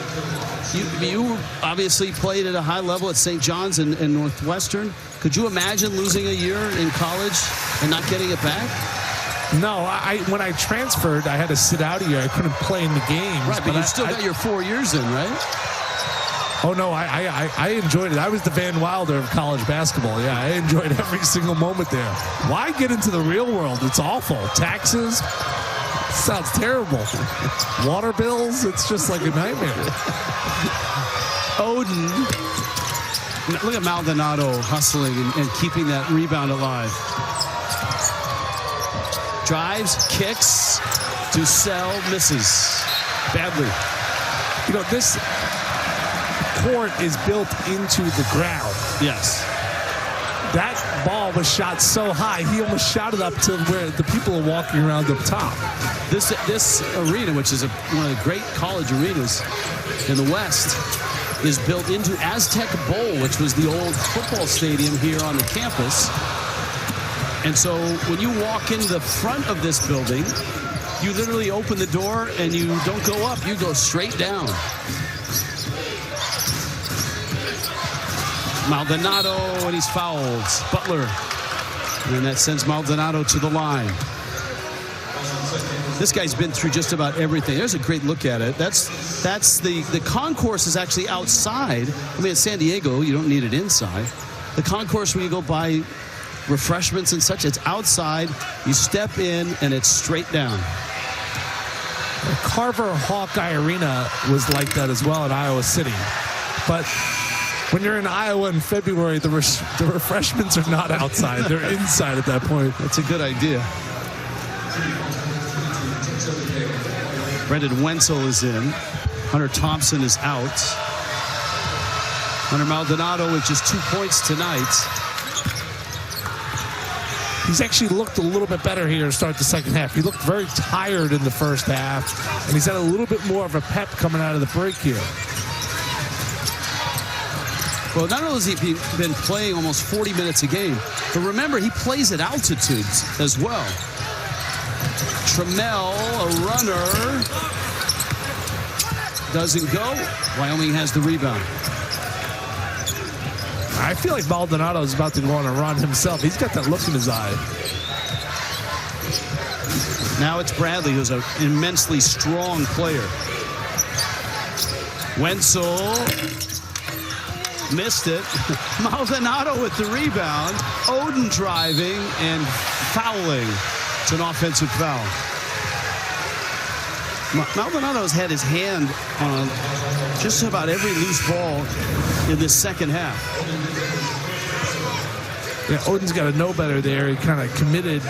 S1: you obviously played at a high level at St. John's and Northwestern. Could you imagine losing a year in college and not getting it back?
S2: No, when I transferred, I had to sit out a year. I couldn't play in the games.
S1: Right, but you still got your 4 years in, right?
S2: Oh, no, I enjoyed it. I was the Van Wilder of college basketball. Yeah, I enjoyed every single moment there. Why get into the real world? It's awful. Taxes. Sounds terrible. Water bills. It's just like a nightmare.
S1: Oden. Look at Maldonado hustling and keeping that rebound alive. Drives, kicks, Dussel misses badly.
S2: You know, this court is built into the ground.
S1: Yes.
S2: That ball was shot so high, he almost shot it up to where the people are walking around up top.
S1: This arena, which is one of the great college arenas in the West, is built into Aztec Bowl, which was the old football stadium here on the campus. And so when you walk in the front of this building, you literally open the door and you don't go up, you go straight down. Maldonado, and he's fouled. Butler. And that sends Maldonado to the line. This guy's been through just about everything. There's a great look at it. That's the concourse is actually outside. I mean, at San Diego, you don't need it inside. The concourse where you go buy refreshments and such, it's outside. You step in and it's straight down.
S2: The Carver Hawkeye Arena was like that as well in Iowa City. But when you're in Iowa in February, the refreshments are not outside. They're inside at that point.
S1: That's a good idea. Brendan Wenzel is in. Hunter Thompson is out. Hunter Maldonado with just 2 points tonight.
S2: He's actually looked a little bit better here to start the second half. He looked very tired in the first half, and he's had a little bit more of a pep coming out of the break here.
S1: Well, not only has he been playing almost 40 minutes a game, but remember, he plays at altitudes as well. Trammell, a runner, doesn't go. Wyoming has the rebound.
S2: I feel like Maldonado is about to go on a run himself. He's got that look in his eye.
S1: Now it's Bradley, who's an immensely strong player. Wenzel missed it. Maldonado with the rebound. Oden driving and fouling. It's an offensive foul. Maldonado's had his hand on just about every loose ball in this second half.
S2: Yeah, Oden's got to know better there. He kind of committed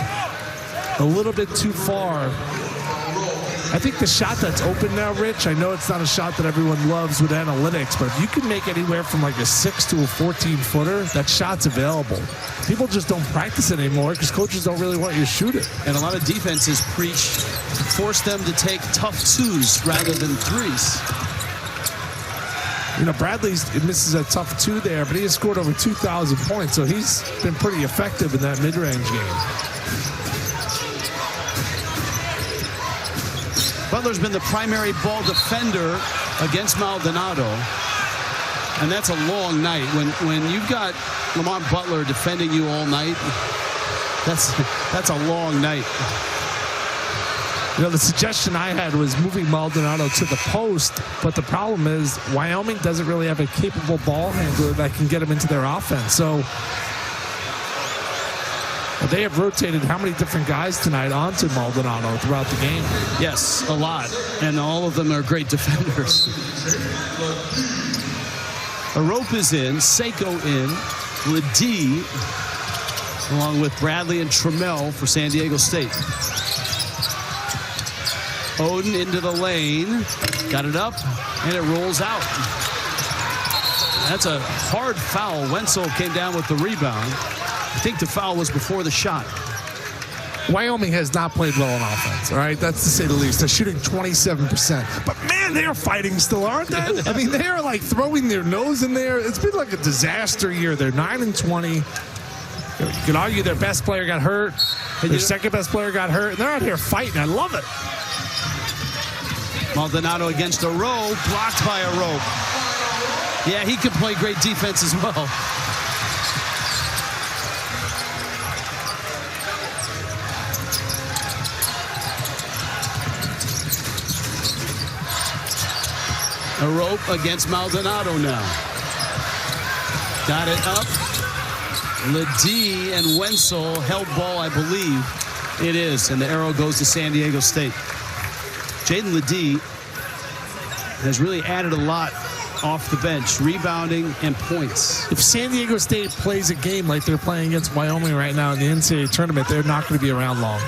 S2: a little bit too far. I think the shot that's open now, Rich, I know it's not a shot that everyone loves with analytics, but if you can make anywhere from like a 6 to a 14-footer, that shot's available. People just don't practice it anymore because coaches don't really want you to shoot it.
S1: And a lot of defenses force them to take tough twos rather than threes.
S2: You know, Bradley misses a tough two there, but he has scored over 2,000 points, so he's been pretty effective in that mid-range game.
S1: Butler's been the primary ball defender against Maldonado. And that's a long night. When you've got Lamont Butler defending you all night, that's a long night.
S2: You know, the suggestion I had was moving Maldonado to the post, but the problem is Wyoming doesn't really have a capable ball handler that can get him into their offense. So they have rotated how many different guys tonight onto Maldonado throughout the game?
S1: Yes, a lot. And all of them are great defenders. Arope is in, Seiko in, Ledee, along with Bradley and Trammell for San Diego State. Oden into the lane, got it up, and it rolls out. That's a hard foul. Wenzel came down with the rebound. I think the foul was before the shot.
S2: Wyoming has not played well on offense, all right? That's to say the least. They're shooting 27%. But, man, they are fighting still, aren't they? I mean, they are, like, throwing their nose in there. It's been like a disaster year. They're 9-20. You could argue their best player got hurt. Their second best player got hurt. And they're out here fighting. I love it.
S1: Maldonado against a row, blocked by a rope. Yeah, he can play great defense as well. A rope against Maldonado now. Got it up. Ledee and Wenzel held ball, I believe. It is, and the arrow goes to San Diego State. Jaden Ledee has really added a lot off the bench, rebounding and points.
S2: If San Diego State plays a game like they're playing against Wyoming right now in the NCAA tournament, they're not going to be around long.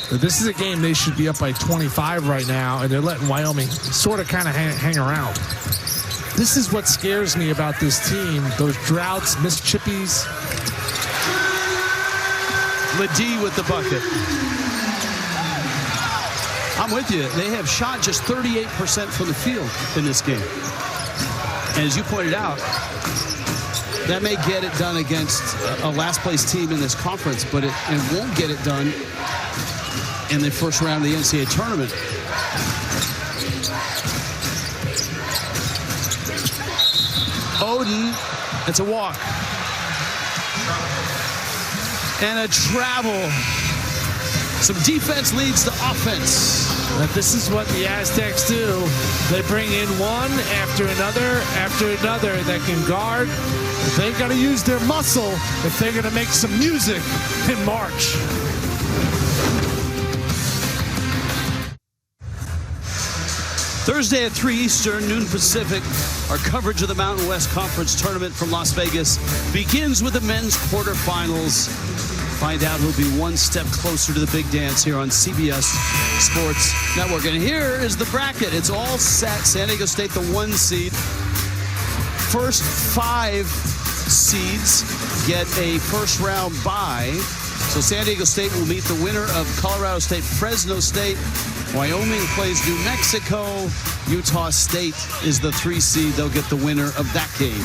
S2: This is a game they should be up by 25 right now, and they're letting Wyoming sort of kind of hang around. This is what scares me about this team. Those droughts, missed chippies.
S1: Ledee with the bucket. I'm with you. They have shot just 38% from the field in this game. And as you pointed out, that may get it done against a last-place team in this conference, but it won't get it done in the first round of the NCAA tournament. Oden, it's a walk. And a travel. Some defense leads to offense.
S2: But this is what the Aztecs do. They bring in one after another that can guard. They've got to use their muscle if they're going to make some music in March.
S1: Thursday at 3 Eastern, noon Pacific, our coverage of the Mountain West Conference Tournament from Las Vegas begins with the men's quarterfinals. Find out who'll be one step closer to the big dance here on CBS Sports Network. And here is the bracket. It's all set. San Diego State, the 1 seed. First 5 seeds get a first round bye. So San Diego State will meet the winner of Colorado State, Fresno State. Wyoming plays New Mexico. Utah State is the 3 seed. They'll get the winner of that game.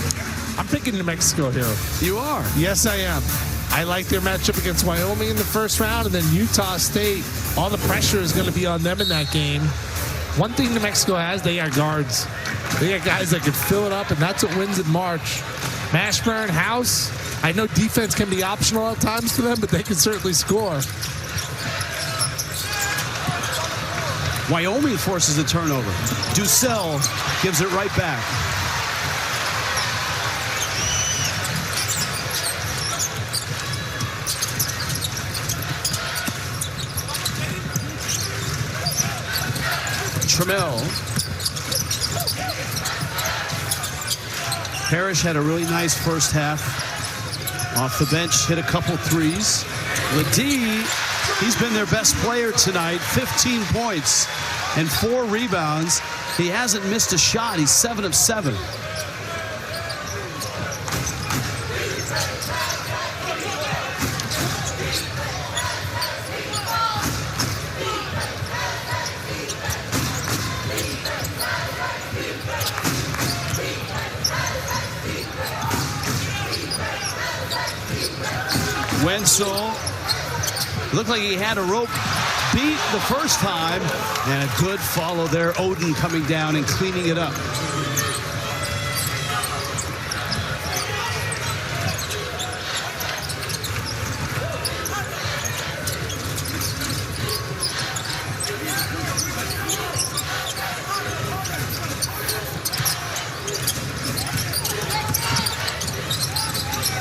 S2: I'm picking New Mexico here.
S1: You are?
S2: Yes, I am. I like their matchup against Wyoming in the first round, and then Utah State, all the pressure is going to be on them in that game. One thing New Mexico has, they got guards. They got guys that can fill it up, and that's what wins in March. Mashburn, House, I know defense can be optional at times for them, but they can certainly score.
S1: Wyoming forces a turnover. Dussel gives it right back. Trammell. Parrish had a really nice first half. Off the bench, hit a couple threes. Ledee, he's been their best player tonight. 15 points and 4 rebounds. He hasn't missed a shot. He's 7 of 7. Wenzel looked like he had a rope beat the first time, and a good follow there. Oden coming down and cleaning it up.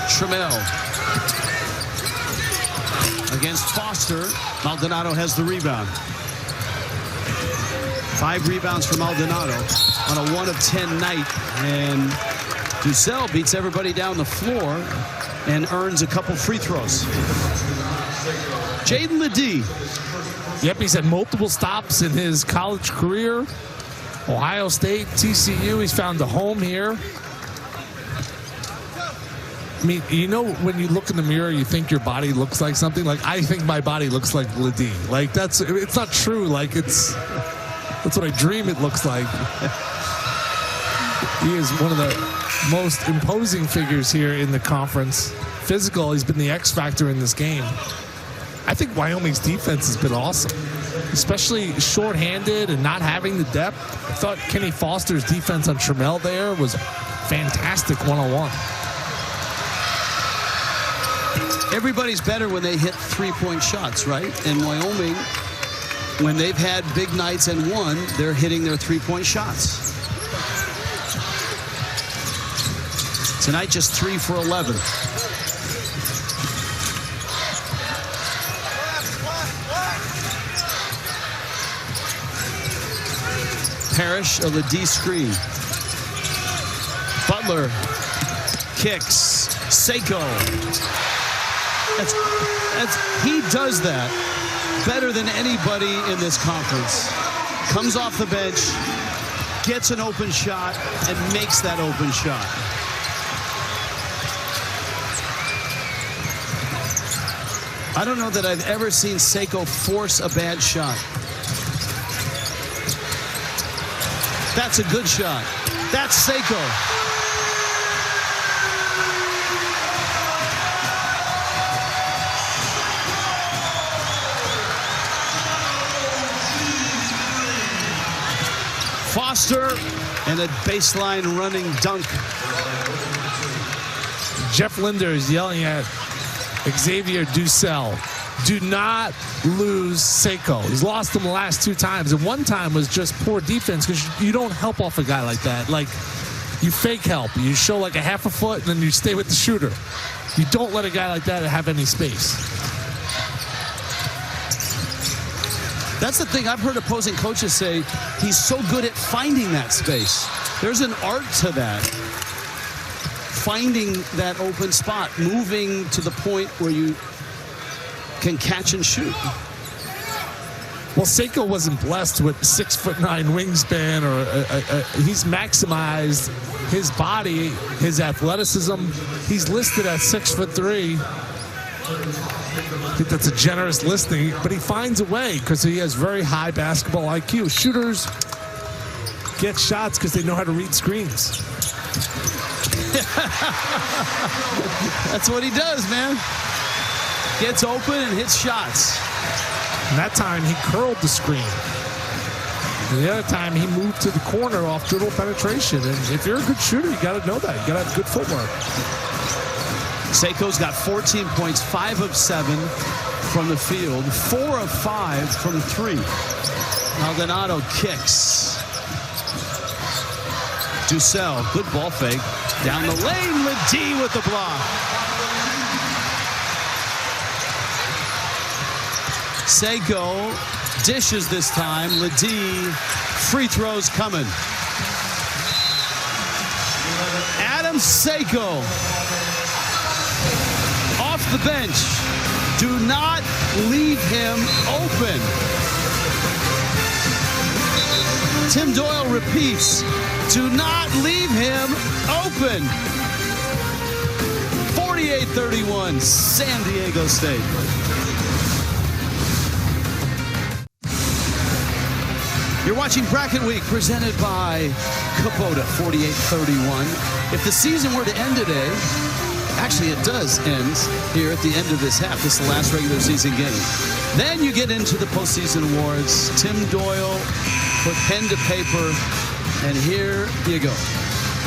S1: Trammell against Foster. Maldonado has the rebound. 5 rebounds for Maldonado on a 1 of 10 night. And Dussel beats everybody down the floor and earns a couple free throws. Jaden Ledee.
S2: Yep, he's had multiple stops in his college career. Ohio State, TCU, he's found a home here. I mean, you know, when you look in the mirror, you think your body looks like something. Like, I think my body looks like Ledee. Like, it's not true. Like, that's what I dream it looks like. He is one of the most imposing figures here in the conference. Physical, he's been the X factor in this game. I think Wyoming's defense has been awesome, especially shorthanded and not having the depth. I thought Kenny Foster's defense on Trammell there was fantastic one-on-one.
S1: Everybody's better when they hit 3-point shots, right? And Wyoming, when they've had big nights and won, they're hitting their 3-point shots. Tonight, just 3 for 11. Parrish, a Ledee screen. Butler kicks. Seiko. He does that better than anybody in this conference. Comes off the bench, gets an open shot, and makes that open shot. I don't know that I've ever seen Seiko force a bad shot. That's a good shot. That's Seiko. Foster and a baseline running dunk.
S2: Jeff Linder is yelling at Xavier Dussel. Do not lose Seiko. He's lost him the last 2 times. And one time was just poor defense because you don't help off a guy like that. Like, you fake help. You show like a half a foot and then you stay with the shooter. You don't let a guy like that have any space.
S1: That's the thing. I've heard opposing coaches say he's so good at finding that space. There's an art to that. Finding that open spot, moving to the point where you can catch and shoot.
S2: Well, Seiko wasn't blessed with 6'9" wingspan, or he's maximized his body, his athleticism. He's listed at 6'3". I think that's a generous listing, but he finds a way because he has very high basketball IQ. Shooters get shots because they know how to read screens.
S1: That's what he does, man. Gets open and hits shots.
S2: And that time he curled the screen. And the other time he moved to the corner off dribble penetration. And if you're a good shooter, you got to know that. You got to have good footwork.
S1: Seiko's got 14 points, 5 of 7 from the field, 4 of 5 from 3. Maldonado kicks. Dussel, good ball fake. Down the lane, Ledee with the block. Seiko dishes this time. Ledee, free throws coming. Adam Seiko off the bench. Do not leave him open. Tim Doyle repeats. Do not leave him open. 48-31, San Diego State. You're watching Bracket Week presented by Kubota. 48-31. If the season were to end today, actually it does end here at the end of this half. This is the last regular season game. Then you get into the postseason awards. Tim Doyle put pen to paper, and here you go.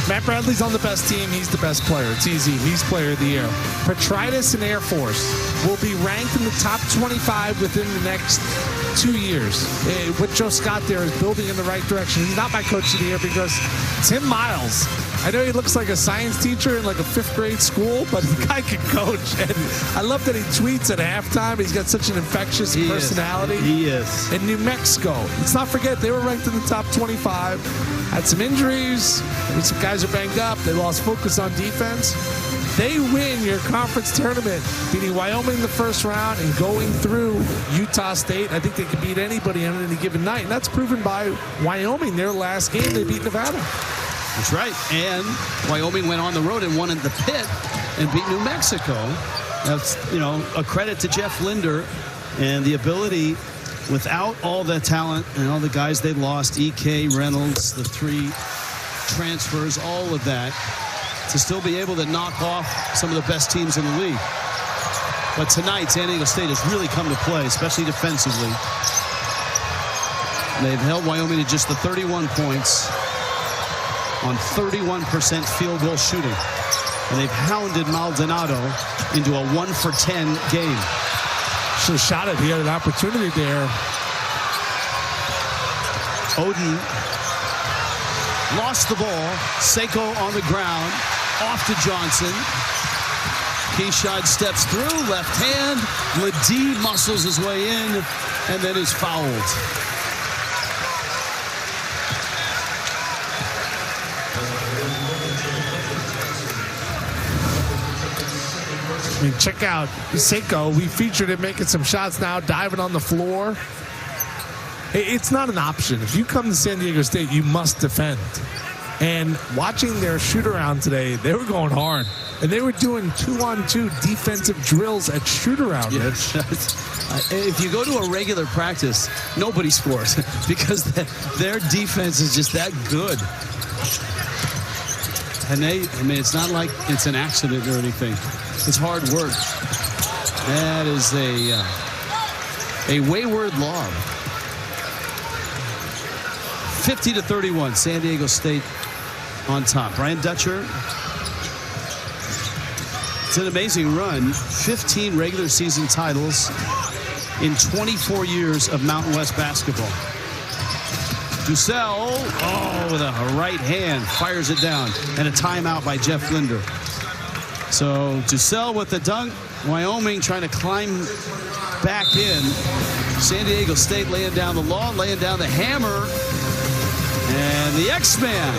S2: Matt Bradley's on the best team. He's the best player. It's easy. He's player of the year. Petritus and Air Force will be ranked in the top 25 within the next 2 years. What Joe Scott there is building in the right direction. He's not my coach of the year because Tim Miles, I know he looks like a science teacher in like a 5th grade school, but the guy can coach. And I love that he tweets at halftime. He's got such an infectious personality.
S1: He is.
S2: In New Mexico, let's not forget, they were ranked in the top 25. Had some injuries. Maybe some guys are banged up. They lost focus on defense. They win your conference tournament, beating Wyoming in the first round and going through Utah State. I think they can beat anybody on any given night. And that's proven by Wyoming. Their last game, they beat Nevada.
S1: That's right. And Wyoming went on the road and won in the pit and beat New Mexico. That's, you know, a credit to Jeff Linder and the ability, without all the talent and all the guys they lost, E.K., Reynolds, the 3 transfers, all of that, to still be able to knock off some of the best teams in the league. But tonight, San Diego State has really come to play, especially defensively. They've held Wyoming to just the 31 points on 31% field goal shooting. And they've hounded Maldonado into a 1-for-10 game.
S2: Should have shot it. He had an opportunity there.
S1: Oden lost the ball. Seiko on the ground. Off to Johnson. Keshad steps through. Left hand. Ledee muscles his way in and then is fouled.
S2: I mean, check out Seiko. We featured him making some shots now, diving on the floor. It's not an option. If you come to San Diego State, you must defend. And watching their shoot-around today, they were going hard. And they were doing 2-on-2 defensive drills at shoot-around.
S1: Yes. If you go to a regular practice, nobody scores because their defense is just that good. And it's not like it's an accident or anything. It's hard work. That is a wayward lob. 50-31, San Diego State on top. Brian Dutcher. It's an amazing run. 15 regular season titles in 24 years of Mountain West basketball. Dussel, with a right hand, fires it down. And a timeout by Jeff Linder. So Dussel with the dunk. Wyoming trying to climb back in. San Diego State laying down the law, laying down the hammer. And the X-Man.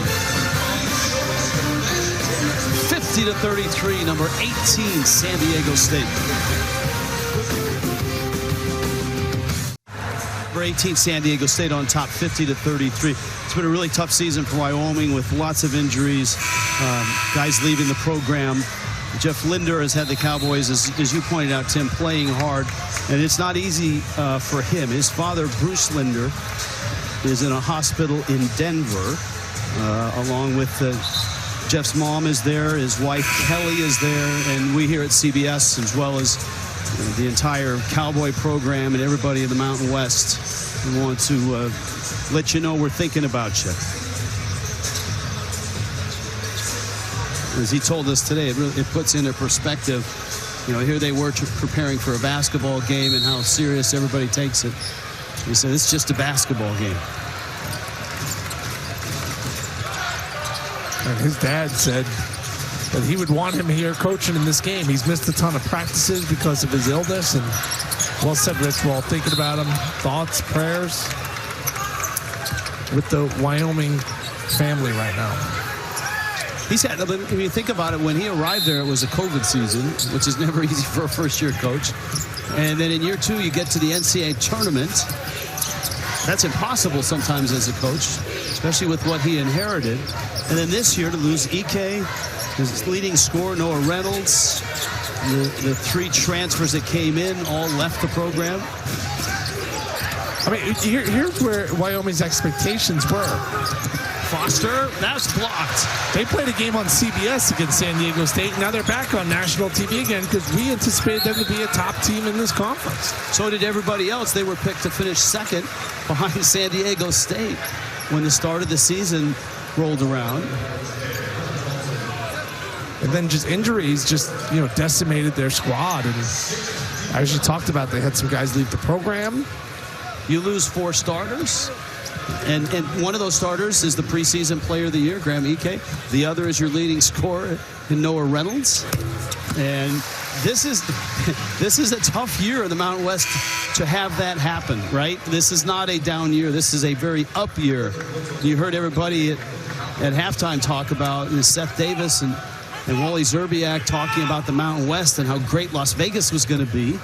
S1: 50-33, number 18, San Diego State. Number 18, San Diego State on top, 50-33. It's been a really tough season for Wyoming with lots of injuries, guys leaving the program. Jeff Linder has had the Cowboys, as you pointed out, Tim, playing hard. And it's not easy for him. His father, Bruce Linder, is in a hospital in Denver, along with Jeff's mom is there. His wife, Kelly, is there. And we here at CBS, as well as the entire Cowboy program and everybody in the Mountain West, we want to let you know we're thinking about you. As he told us today, it puts into perspective, here they were preparing for a basketball game and how serious everybody takes it. He said, it's just a basketball game.
S2: And his dad said that he would want him here coaching in this game. He's missed a ton of practices because of his illness. And well said, Rich. We're all thinking about him. Thoughts, prayers with the Wyoming family right now.
S1: He's had, when you think about it, when he arrived there, it was a COVID season, which is never easy for a first-year coach. And then in year 2, you get to the NCAA tournament. That's impossible sometimes as a coach, especially with what he inherited. And then this year to lose Ike, his leading scorer, Noah Reynolds, the 3 transfers that came in all left the program.
S2: I mean, here's where Wyoming's expectations were.
S1: Foster, that's blocked.
S2: They played a game on CBS against San Diego State. Now they're back on national TV again because we anticipated them to be a top team in this conference.
S1: So did everybody else. They were picked to finish second behind San Diego State when the start of the season rolled around.
S2: And then just injuries decimated their squad. And as you talked about, they had some guys leave the program.
S1: You lose 4 starters. And one of those starters is the preseason player of the year, Graham Ike. The other is your leading scorer in Noah Reynolds. And this is a tough year in the Mountain West to have that happen, right? This is not a down year. This is a very up year. You heard everybody at halftime talk about Seth Davis and Wally Zerbiak talking about the Mountain West and how great Las Vegas was going to be.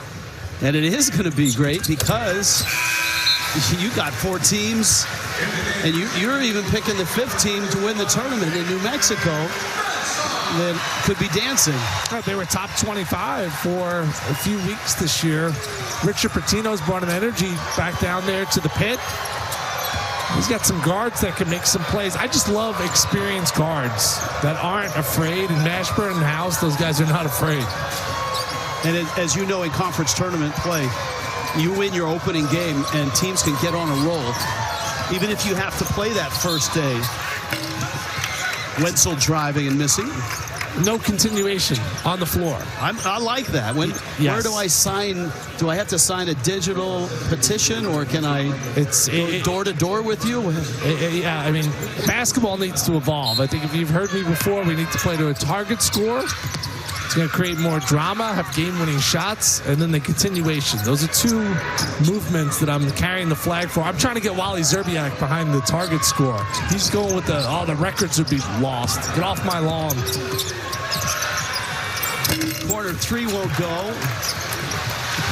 S1: And it is going to be great because you got 4 teams, and you're even picking the 5th team to win the tournament in New Mexico that could be dancing.
S2: They were top 25 for a few weeks this year. Richard Pitino's brought an energy back down there to the pit. He's got some guards that can make some plays. I just love experienced guards that aren't afraid. In Mashburn and House, those guys are not afraid.
S1: And as you know, in conference tournament play, you win your opening game and teams can get on a roll. Even if you have to play that first day. Wenzel driving and missing.
S2: No continuation on the floor.
S1: I like that.
S2: Yes.
S1: Where do I sign? Do I have to sign a digital petition, or can I go door to door with you?
S2: Yeah, I mean, basketball needs to evolve. I think if you've heard me before, we need to play to a target score. It's going to create more drama, have game-winning shots, and then the continuation. Those are 2 movements that I'm carrying the flag for. I'm trying to get Wally Zerbiak behind the target score. He's going with the records would be lost. Get off my lawn.
S1: Corner 3 won't go.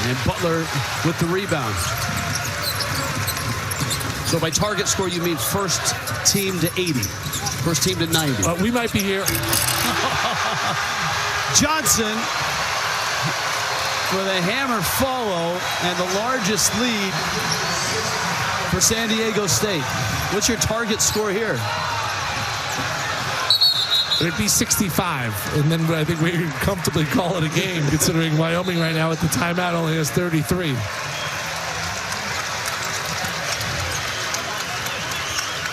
S1: And Butler with the rebound. So by target score, you mean first team to 80. First team to 90.
S2: We might be here.
S1: Johnson with a hammer follow and the largest lead for San Diego State. What's your target score here?
S2: It'd be 65, and then I think we can comfortably call it a game, considering Wyoming right now at the timeout only has 33.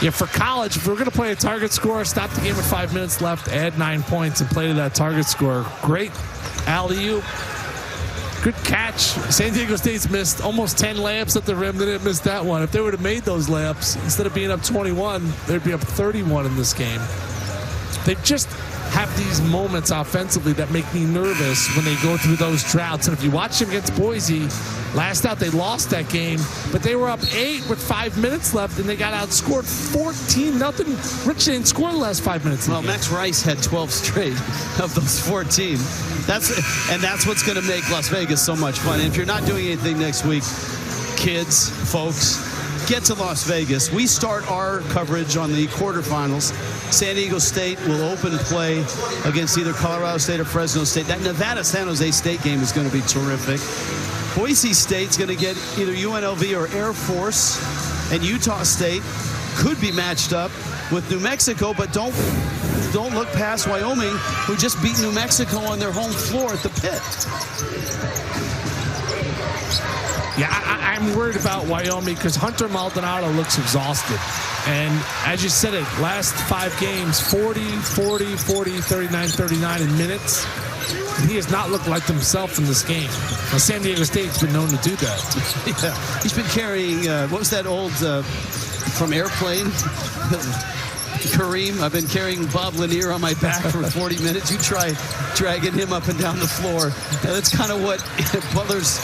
S2: Yeah, for college, if we're going to play a target score, stop the game with 5 minutes left, add 9 points, and play to that target score. Great alley-oop. Good catch. San Diego State's missed almost 10 layups at the rim. They didn't miss that one. If they would have made those layups, instead of being up 21, they'd be up 31 in this game. They just have these moments offensively that make me nervous when they go through those droughts. And if you watch them against Boise, last out they lost that game, but they were up 8 with 5 minutes left, and they got outscored 14-0. Rich didn't score the last 5 minutes.
S1: Well, Max Rice had 12 straight of those 14. That's what's going to make Las Vegas so much fun. And if you're not doing anything next week, kids, folks, get to Las Vegas. We start our coverage on the quarterfinals San Diego State will open play against either Colorado State or Fresno State. That Nevada-San Jose State game is going to be terrific. Boise State's going to get either UNLV or Air Force, and Utah State could be matched up with New Mexico, but don't look past Wyoming, who just beat New Mexico on their home floor at the Pit.
S2: Yeah, I'm worried about Wyoming because Hunter Maldonado looks exhausted. And as you said it, last 5 games, 40, 40, 40, 39, 39 in minutes. And he has not looked like himself in this game. Now, San Diego State's been known to do that.
S1: Yeah, he's been carrying, what was that old, from Airplane? Kareem, I've been carrying Bob Lanier on my back for 40 minutes. You try dragging him up and down the floor. That's kind of what Butler's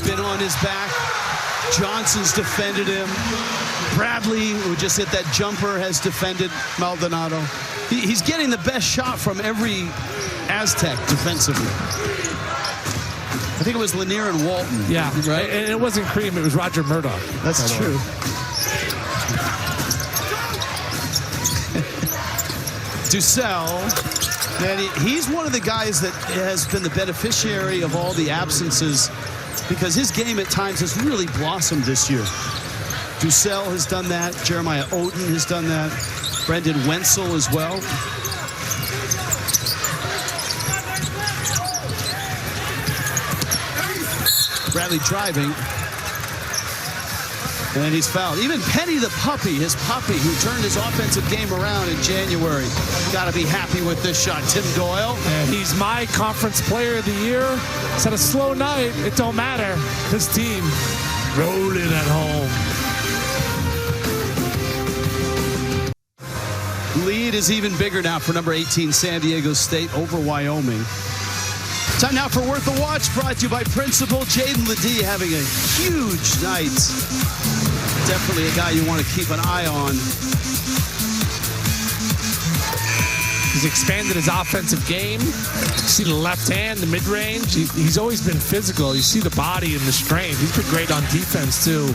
S1: been on his back. Johnson's defended him. Bradley, who just hit that jumper, has defended Maldonado. He's getting the best shot from every Aztec defensively. I think it was Lanier and Walton.
S2: Yeah,
S1: right?
S2: And it wasn't Kareem, it was Roger Murdoch.
S1: That's true. Dussel, man, he's one of the guys that has been the beneficiary of all the absences because his game at times has really blossomed this year. Dussel has done that. Jeremiah Oden has done that. Brendan Wenzel as well. Bradley driving. And he's fouled. Even Penny the puppy, his puppy, who turned his offensive game around in January. Got to be happy with this shot. Tim Doyle.
S2: And he's my conference player of the year. It's had a slow night. It don't matter. This team rolling at home.
S1: Lead is even bigger now for number 18, San Diego State over Wyoming. Time now for Worth a Watch, brought to you by Principal Jaden Ledee, having a huge night. Definitely a guy you want to keep an eye on.
S2: He's expanded his offensive game. You see the left hand, the mid-range. He's always been physical. You see the body and the strength. He's been great on defense, too.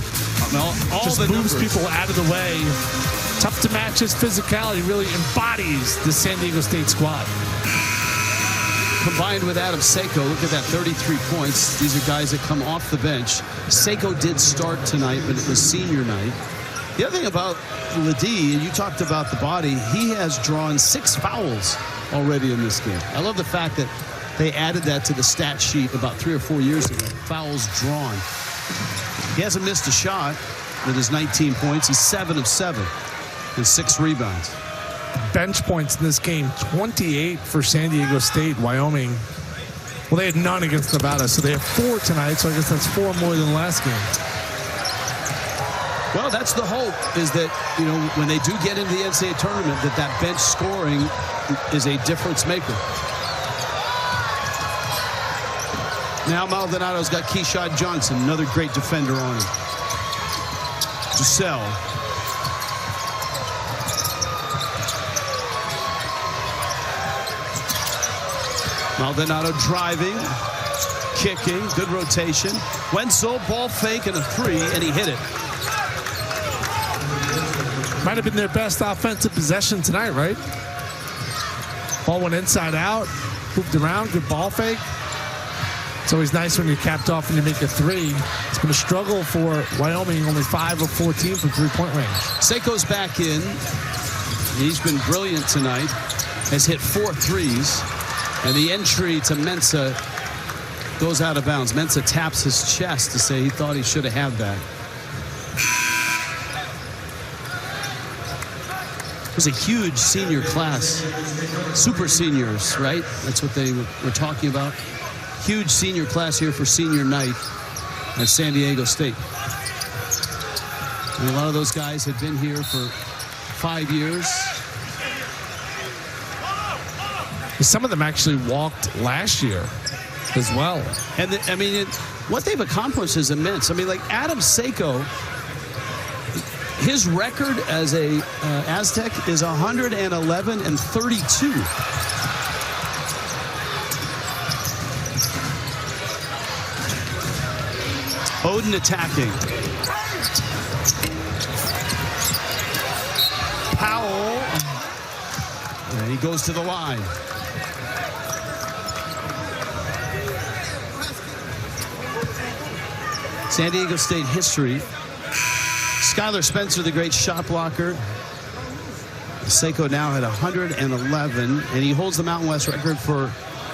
S1: All
S2: just
S1: the
S2: moves
S1: numbers.
S2: people out of the way. Tough to match his physicality. Really embodies the San Diego State squad.
S1: Combined with Adam Seiko, look at that, 33 points. These are guys that come off the bench. Seiko did start tonight, but it was senior night. The other thing about Ledee, and you talked about the body, he has drawn 6 fouls already in this game. I love the fact that they added that to the stat sheet about 3 or 4 years ago. Fouls drawn. He hasn't missed a shot with his 19 points. He's 7 of 7 and 6 rebounds.
S2: Bench points in this game, 28 for San Diego State. Wyoming, well, they had none against Nevada, so they have 4 tonight, so I guess that's 4 more than last game.
S1: Well, that's the hope, is that, you know, when they do get into the NCAA tournament, that bench scoring is a difference maker. Now Maldonado's got Keyshawn Johnson, another great defender on him. Dussel. Maldonado driving, kicking, good rotation. Wenzel, ball fake and a 3, and he hit it.
S2: Might have been their best offensive possession tonight, right? Ball went inside out, moved around, good ball fake. It's always nice when you're capped off and you make a 3. It's been a struggle for Wyoming, only 5 of 14 from three-point range.
S1: Seiko's back in. He's been brilliant tonight. Has hit 4 threes. And the entry to Mensah goes out of bounds. Mensah taps his chest to say he thought he should have had that. It was a huge senior class. Super seniors, right? That's what they were talking about. Huge senior class here for senior night at San Diego State. And a lot of those guys had been here for 5 years.
S2: Some of them actually walked last year as well.
S1: And what they've accomplished is immense. I mean, like Adam Seiko, his record as a Aztec is 111 and 32. Oden attacking. Powell And he goes to the line. San Diego State history. Skylar Spencer, the great shot blocker. Seiko now had 111, and he holds the Mountain West record for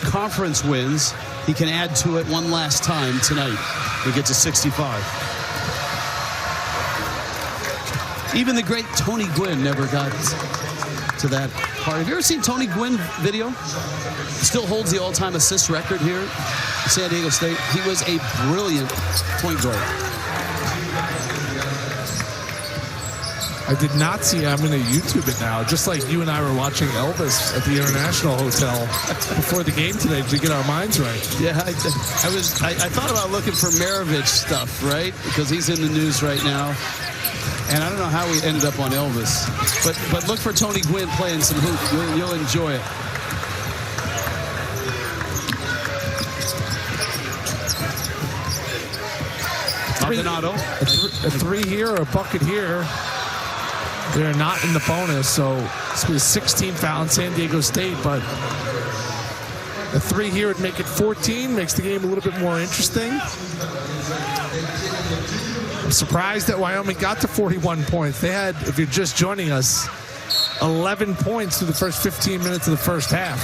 S1: conference wins. He can add to it one last time tonight. He gets to 65. Even the great Tony Gwynn never got to that part. Have you ever seen Tony Gwynn video? Still holds the all-time assist record here at San Diego State. He was a brilliant point guard.
S2: I did not see. I'm going to YouTube it now, just like you and I were watching Elvis at the International Hotel before the game today to get our minds right.
S1: Yeah, I thought about looking for Maravich stuff, right? Because he's in the news right now. And I don't know how we ended up on Elvis. But look for Tony Gwynn playing some hoop. You'll enjoy it.
S2: A three here, or a bucket here. They're not in the bonus, so this was 16 foul in San Diego State, but a three here would make it 14, makes the game a little bit more interesting. I'm surprised that Wyoming got to 41 points. They had, if you're just joining us, 11 points through the first 15 minutes of the first half.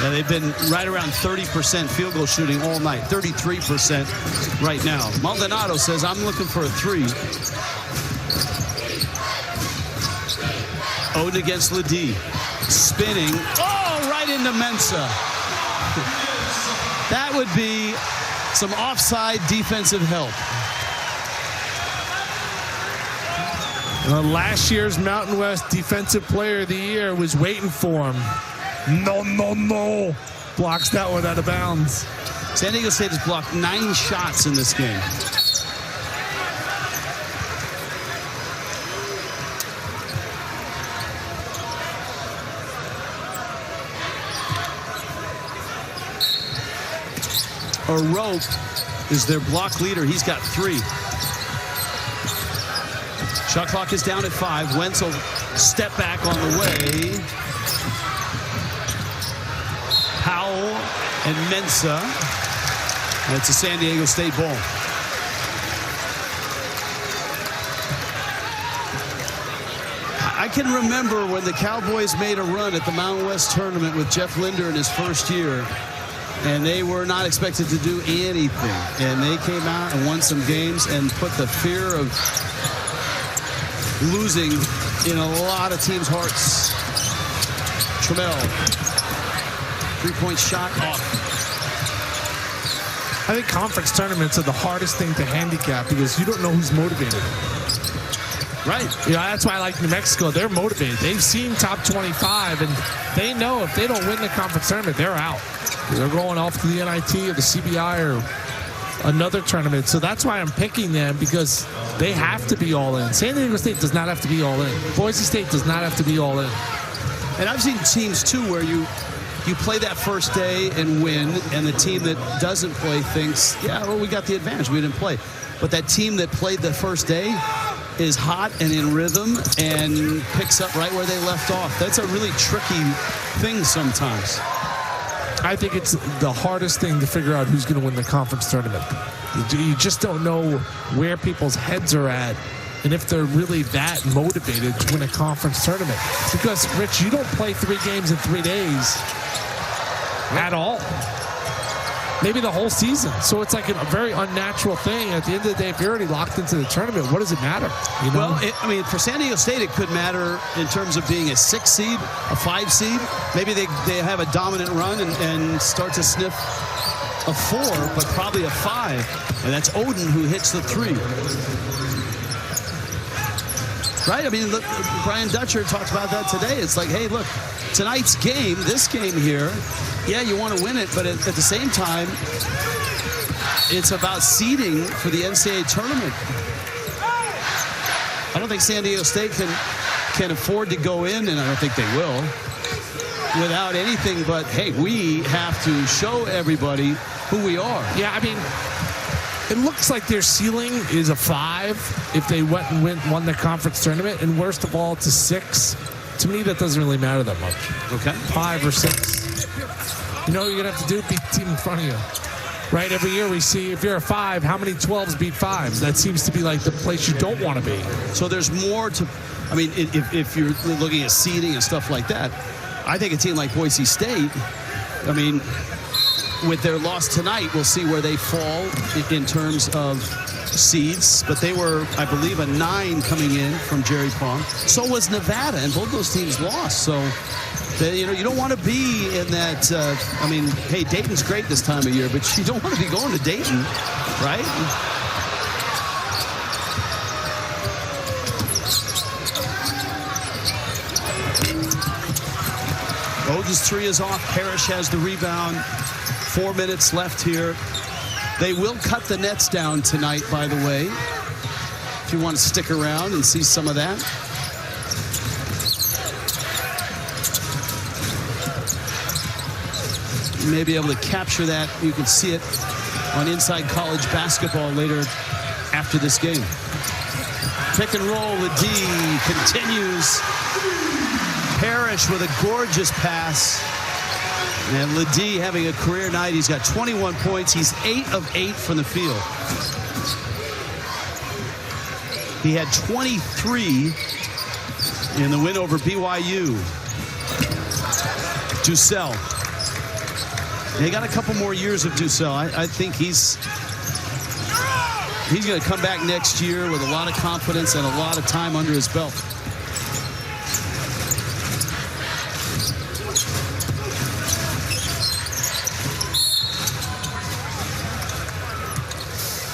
S1: Yeah, they've been right around 30% field goal shooting all night, 33% right now. Maldonado says, I'm looking for a three. Oden against Ledee. Spinning. Oh, right into Mensah. That would be some offside defensive help.
S2: Last year's Mountain West Defensive Player of the Year was waiting for him. No. Blocks that one out of bounds.
S1: San Diego State has blocked 9 shots in this game. Rope is their block leader. He's got 3. Shot clock is down at 5. Wenzel step back on the way. Powell and Mensah. And it's a San Diego State ball. I can remember when the Cowboys made a run at the Mountain West tournament with Jeff Linder in his first year. And they were not expected to do anything. And they came out and won some games and put the fear of losing in a lot of teams' hearts. Trammell. 3-point shot off.
S2: I think conference tournaments are the hardest thing to handicap because you don't know who's motivated.
S1: Right.
S2: Yeah, that's why I like New Mexico. They're motivated. They've seen top 25, and they know if they don't win the conference tournament, they're out. They're going off to the NIT or the CBI or another tournament. So that's why I'm picking them, because they have to be all in. San Diego State does not have to be all in. Boise State does not have to be all in.
S1: And I've seen teams, too, where you play that first day and win, and the team that doesn't play thinks, yeah, well, we got the advantage. We didn't play. But that team that played the first day is hot and in rhythm and picks up right where they left off. That's a really tricky thing sometimes.
S2: I think it's the hardest thing to figure out who's going to win the conference tournament. You just don't know where people's heads are at and if they're really that motivated to win a conference tournament. Because, Rich, you don't play 3 games in 3 days at all. Maybe the whole season. So it's like a very unnatural thing. At the end of the day, if you're already locked into the tournament, what does it matter? You know?
S1: Well, for San Diego State, it could matter in terms of being a 6 seed, a 5 seed. Maybe they have a dominant run and start to sniff a 4, but probably a 5. And that's Oden who hits the 3. Right? I mean, look, Brian Dutcher talked about that today. It's like, hey, look, tonight's game, this game here, yeah, you want to win it, but at the same time, it's about seeding for the NCAA tournament. I don't think San Diego State can afford to go in, and I don't think they will, without anything but, hey, we have to show everybody who we are.
S2: Yeah, I mean, it looks like their ceiling is a 5 if they went and won the conference tournament, and worst of all, it's a 6 To me, that doesn't really matter that much.
S1: Okay.
S2: 5 or 6. You know what you're going to have to do? Beat the team in front of you. Right? Every year we see, if you're a 5, how many 12s beat 5s? That seems to be like the place you don't want to be.
S1: So there's more to, I mean, if you're looking at seeding and stuff like that, I think a team like Boise State, I mean, with their loss tonight, we'll see where they fall in terms of seeds, but they were, I believe, a 9 coming in from Jerry Pong. So was Nevada, and both those teams lost. So, you know, you don't want to be in that, I mean, hey, Dayton's great this time of year, but you don't want to be going to Dayton, right? Oden's 3 is off. Parrish has the rebound. 4 minutes left here. They will cut the nets down tonight, by the way, if you want to stick around and see some of that. You may be able to capture that. You can see it on Inside College Basketball later after this game. Pick and roll. Ledee continues. Parrish with a gorgeous pass. And Ledee having a career night. He's got 21 points. He's 8 of 8 from the field. He had 23 in the win over BYU. Dussel. They got a couple more years of Dussel. I think he's going to come back next year with a lot of confidence and a lot of time under his belt.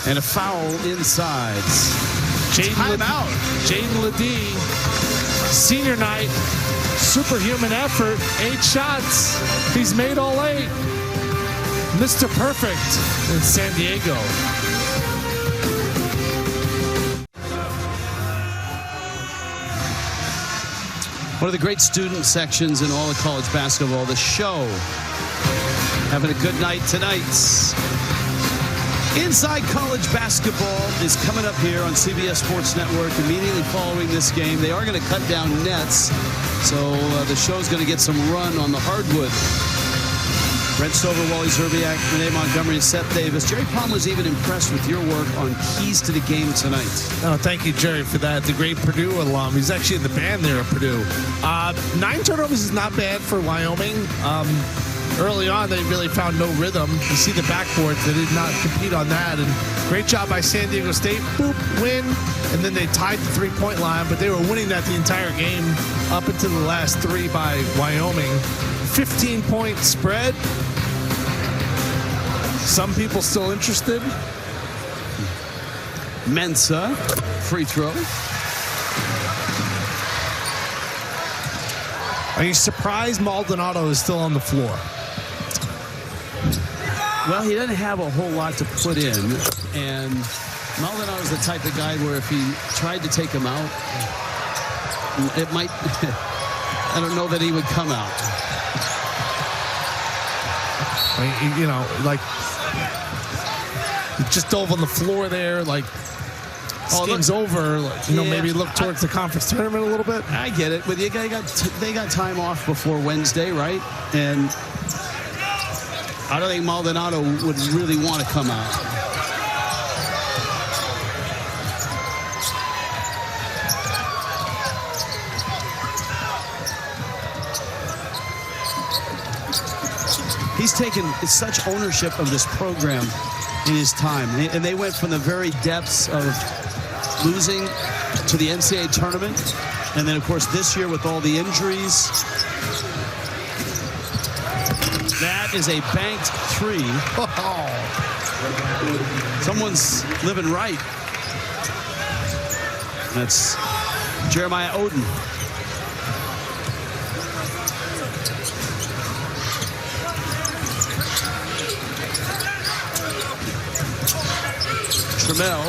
S1: And a foul inside.
S2: Timeout. Jaden Ledee, senior night, superhuman effort, 8 shots. He's made all 8. Mr. Perfect in San Diego.
S1: One of the great student sections in all of college basketball, the Show. Having a good night tonight. Inside College Basketball is coming up here on CBS Sports Network immediately following this game. They are going to cut down nets, so the Show's going to get some run on the hardwood. Brent Stover, Wally Zerbiak, Renee Montgomery, and Seth Davis. Jerry Palmer's even impressed with your work on keys to the game tonight.
S2: Oh, thank you, Jerry, for that. The great Purdue alum. He's actually in the band there at Purdue. 9 turnovers is not bad for Wyoming. Early on, they really found no rhythm. You see the backboards. They did not compete on that. And great job by San Diego State. Boop, win. And then they tied the 3-point line, but they were winning that the entire game up until the last 3 by Wyoming. 15-point spread. Some people still interested.
S1: Mensah, free throw.
S2: Are you surprised Maldonado is still on the floor?
S1: Well, he doesn't have a whole lot to put in, and Maldonado's the type of guy where if he tried to take him out, it might, I don't know that he would come out.
S2: I mean, you know, like, he just dove on the floor there, like, this game's over. Like, you know, maybe look towards the conference tournament a little bit.
S1: I get it, but they got time off before Wednesday, right? And I don't think Maldonado would really want to come out. He's taken such ownership of this program in his time. And they went from the very depths of losing to the NCAA tournament. And then, of course, this year with all the injuries. That is a banked 3. Oh. Someone's living right. That's Jeremiah Oden. Trammell.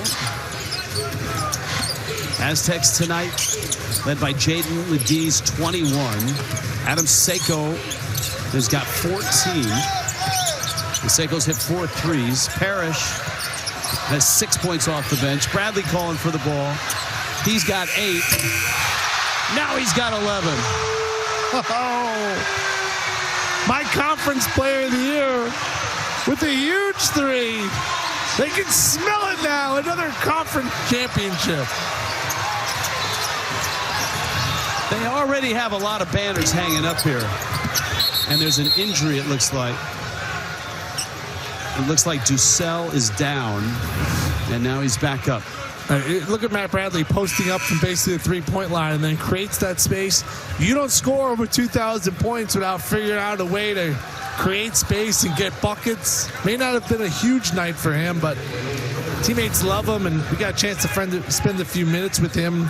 S1: Aztecs tonight, led by Jaden Ledee's 21. Adam Seiko has got 14. Seiko's hit 4 threes. Parrish has 6 points off the bench. Bradley calling for the ball. He's got 8. Now he's got 11.
S2: Oh, my conference player of the year with a huge three. They can smell it now. Another conference championship.
S1: They already have a lot of banners hanging up here. And there's an injury, it looks like. It looks like Dussel is down. And now he's back up.
S2: Look at Matt Bradley posting up from basically the three-point line and then creates that space. You don't score over 2,000 points without figuring out a way to create space and get buckets. May not have been a huge night for him, but teammates love him, and we got a chance to spend a few minutes with him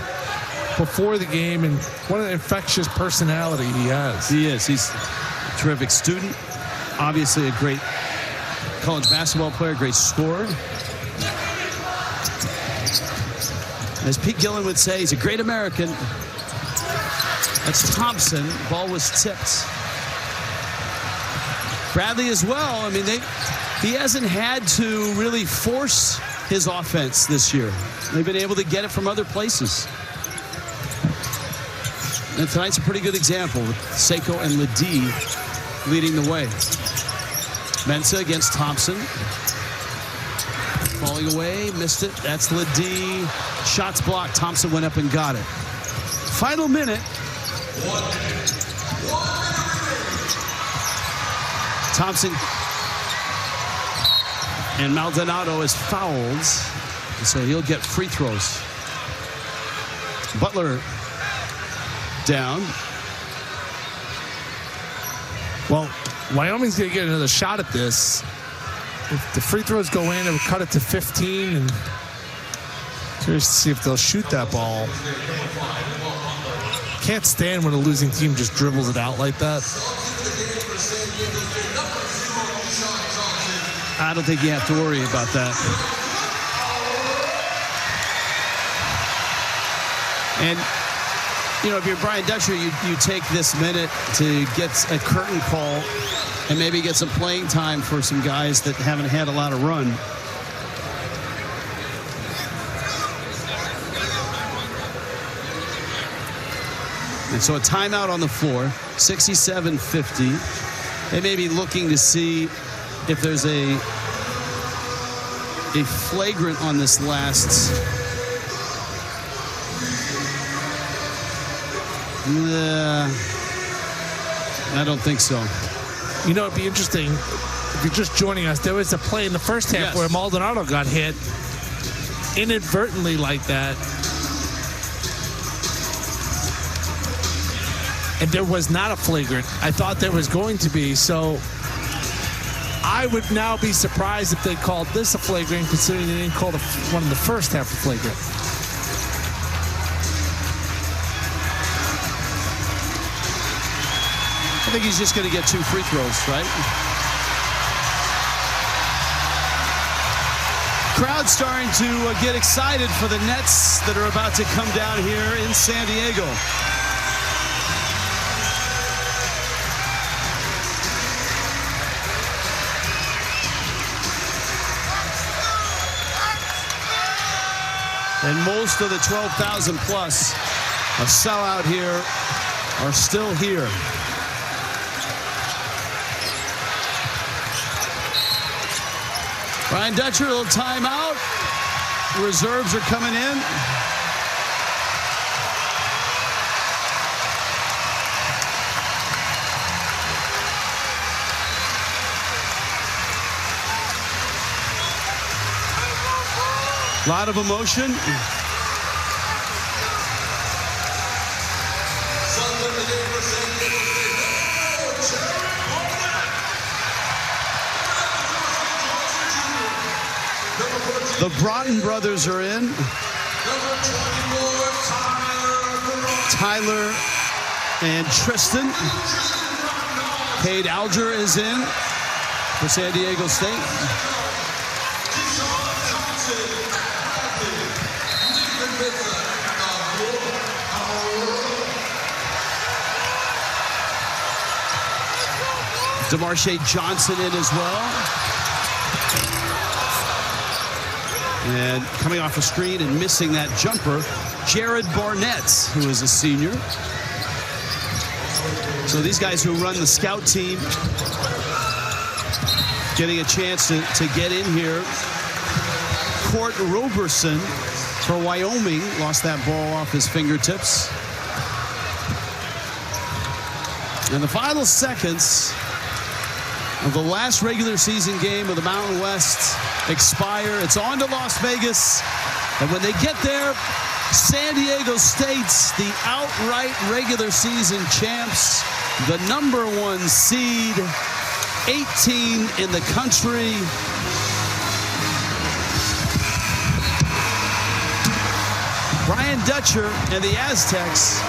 S2: before the game, and what an infectious personality he has.
S1: He is. He's a terrific student. Obviously a great college basketball player, great scorer. As Pete Gillen would say, he's a great American. That's Thompson. Ball was tipped. Bradley as well. I mean, he hasn't had to really force his offense this year. They've been able to get it from other places. And tonight's a pretty good example with Seiko and Ledee leading the way. Mensah against Thompson. Falling away, missed it. That's Ledee. Shots blocked. Thompson went up and got it. Final minute. Thompson and Maldonado is fouled, so he'll get free throws. Butler down.
S2: Well, Wyoming's going to get another shot at this. If the free throws go in, it would cut it to 15. And curious to see if they'll shoot that ball. Can't stand when a losing team just dribbles it out like that.
S1: I don't think you have to worry about that. And, you know, if you're Brian Dutcher, you take this minute to get a curtain call and maybe get some playing time for some guys that haven't had a lot of run. And so a timeout on the floor, 67-50. They may be looking to see if there's a flagrant on this last. I don't think so.
S2: You know, it'd be interesting if you're just joining us. There was a play in the first half where Maldonado got hit inadvertently like that. And there was not a flagrant. I thought there was going to be. So I would now be surprised if they called this a flagrant, considering they didn't call one in the first half a flagrant.
S1: I think he's just going to get 2 free throws, right? Crowd starting to get excited for the Nets that are about to come down here in San Diego. And most of the 12,000 plus a sellout here are still here. Brian Dutcher, a little timeout. Reserves are coming in. A lot of emotion. The Broughton brothers are in. Tyler and Tristan. Cade Alger is in for San Diego State. DeMarshe Johnson in as well. And coming off a screen and missing that jumper, Jared Barnett, who is a senior. So these guys who run the scout team getting a chance to get in here. Court Roberson for Wyoming lost that ball off his fingertips. And the final seconds of the last regular season game of the Mountain West expire. It's on to Las Vegas. And when they get there, San Diego State's the outright regular season champs, the #1 seed, 18 in the country. Brian Dutcher and the Aztecs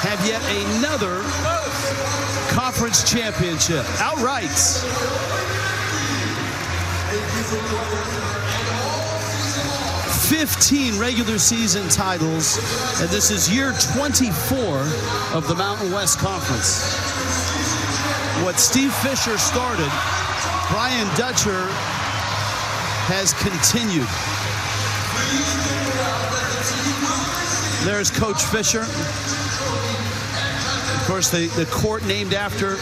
S1: have yet another conference championship outright. 15 regular season titles, and this is year 24 of the Mountain West Conference. What Steve Fisher started, Brian Dutcher has continued. There's Coach Fisher. Of course, the court named after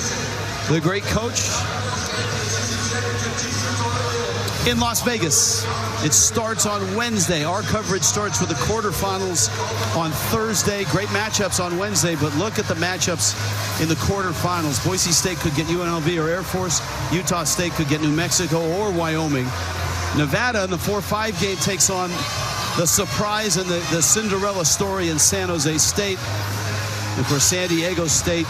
S1: the great coach. In Las Vegas, it starts on Wednesday. Our coverage starts with the quarterfinals on Thursday. Great matchups on Wednesday, but look at the matchups in the quarterfinals. Boise State could get UNLV or Air Force. Utah State could get New Mexico or Wyoming. Nevada in the 4-5 game takes on the surprise and the Cinderella story in San Jose State. And for San Diego State,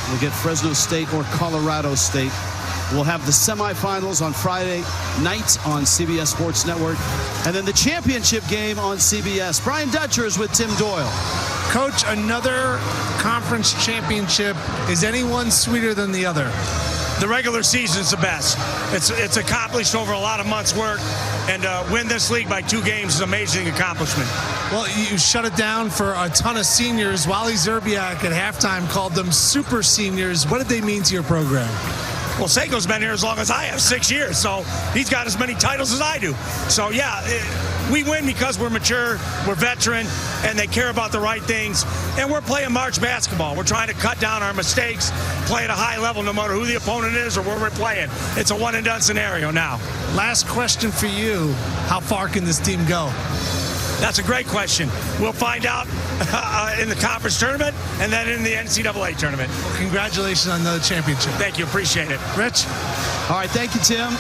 S1: we'll get Fresno State or Colorado State. We'll have the semifinals on Friday night on CBS Sports Network. And then the championship game on CBS. Brian Dutcher is with Tim Doyle.
S2: Coach, another conference championship. Is any one sweeter than the other?
S4: The regular season's the best. It's accomplished over a lot of months' work, and win this league by 2 games is an amazing accomplishment.
S2: Well, you shut it down for a ton of seniors. Wally Zerbiak at halftime called them super seniors. What did they mean to your program?
S4: Well, Seiko's been here as long as I have, 6 years, so he's got as many titles as I do. So, yeah, we win because we're mature, we're veteran, and they care about the right things. And we're playing March basketball. We're trying to cut down our mistakes, play at a high level no matter who the opponent is or where we're playing. It's a one-and-done scenario now.
S2: Last question for you. How far can this team go?
S4: That's a great question. We'll find out in the conference tournament and then in the NCAA tournament.
S2: Well, congratulations on another championship.
S4: Thank you. Appreciate it.
S2: Rich?
S1: All right. Thank you, Tim.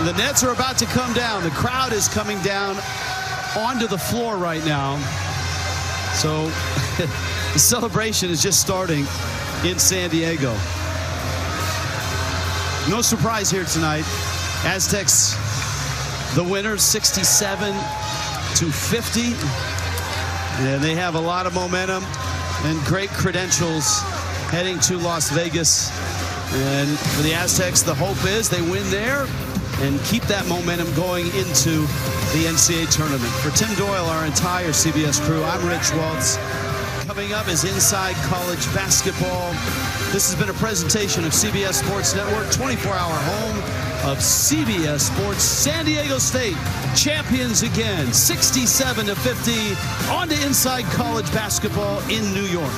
S1: The nets are about to come down. The crowd is coming down onto the floor right now. So the celebration is just starting in San Diego. No surprise here tonight. Aztecs, the winners, 67-50. And they have a lot of momentum and great credentials heading to Las Vegas. And for the Aztecs, the hope is they win there and keep that momentum going into the NCAA tournament. For Tim Doyle, our entire CBS crew, I'm Rich Waltz. Coming up is Inside College Basketball. This has been a presentation of CBS Sports Network, 24-hour home of CBS Sports. San Diego State champions again, 67-50, on to Inside College Basketball in New York.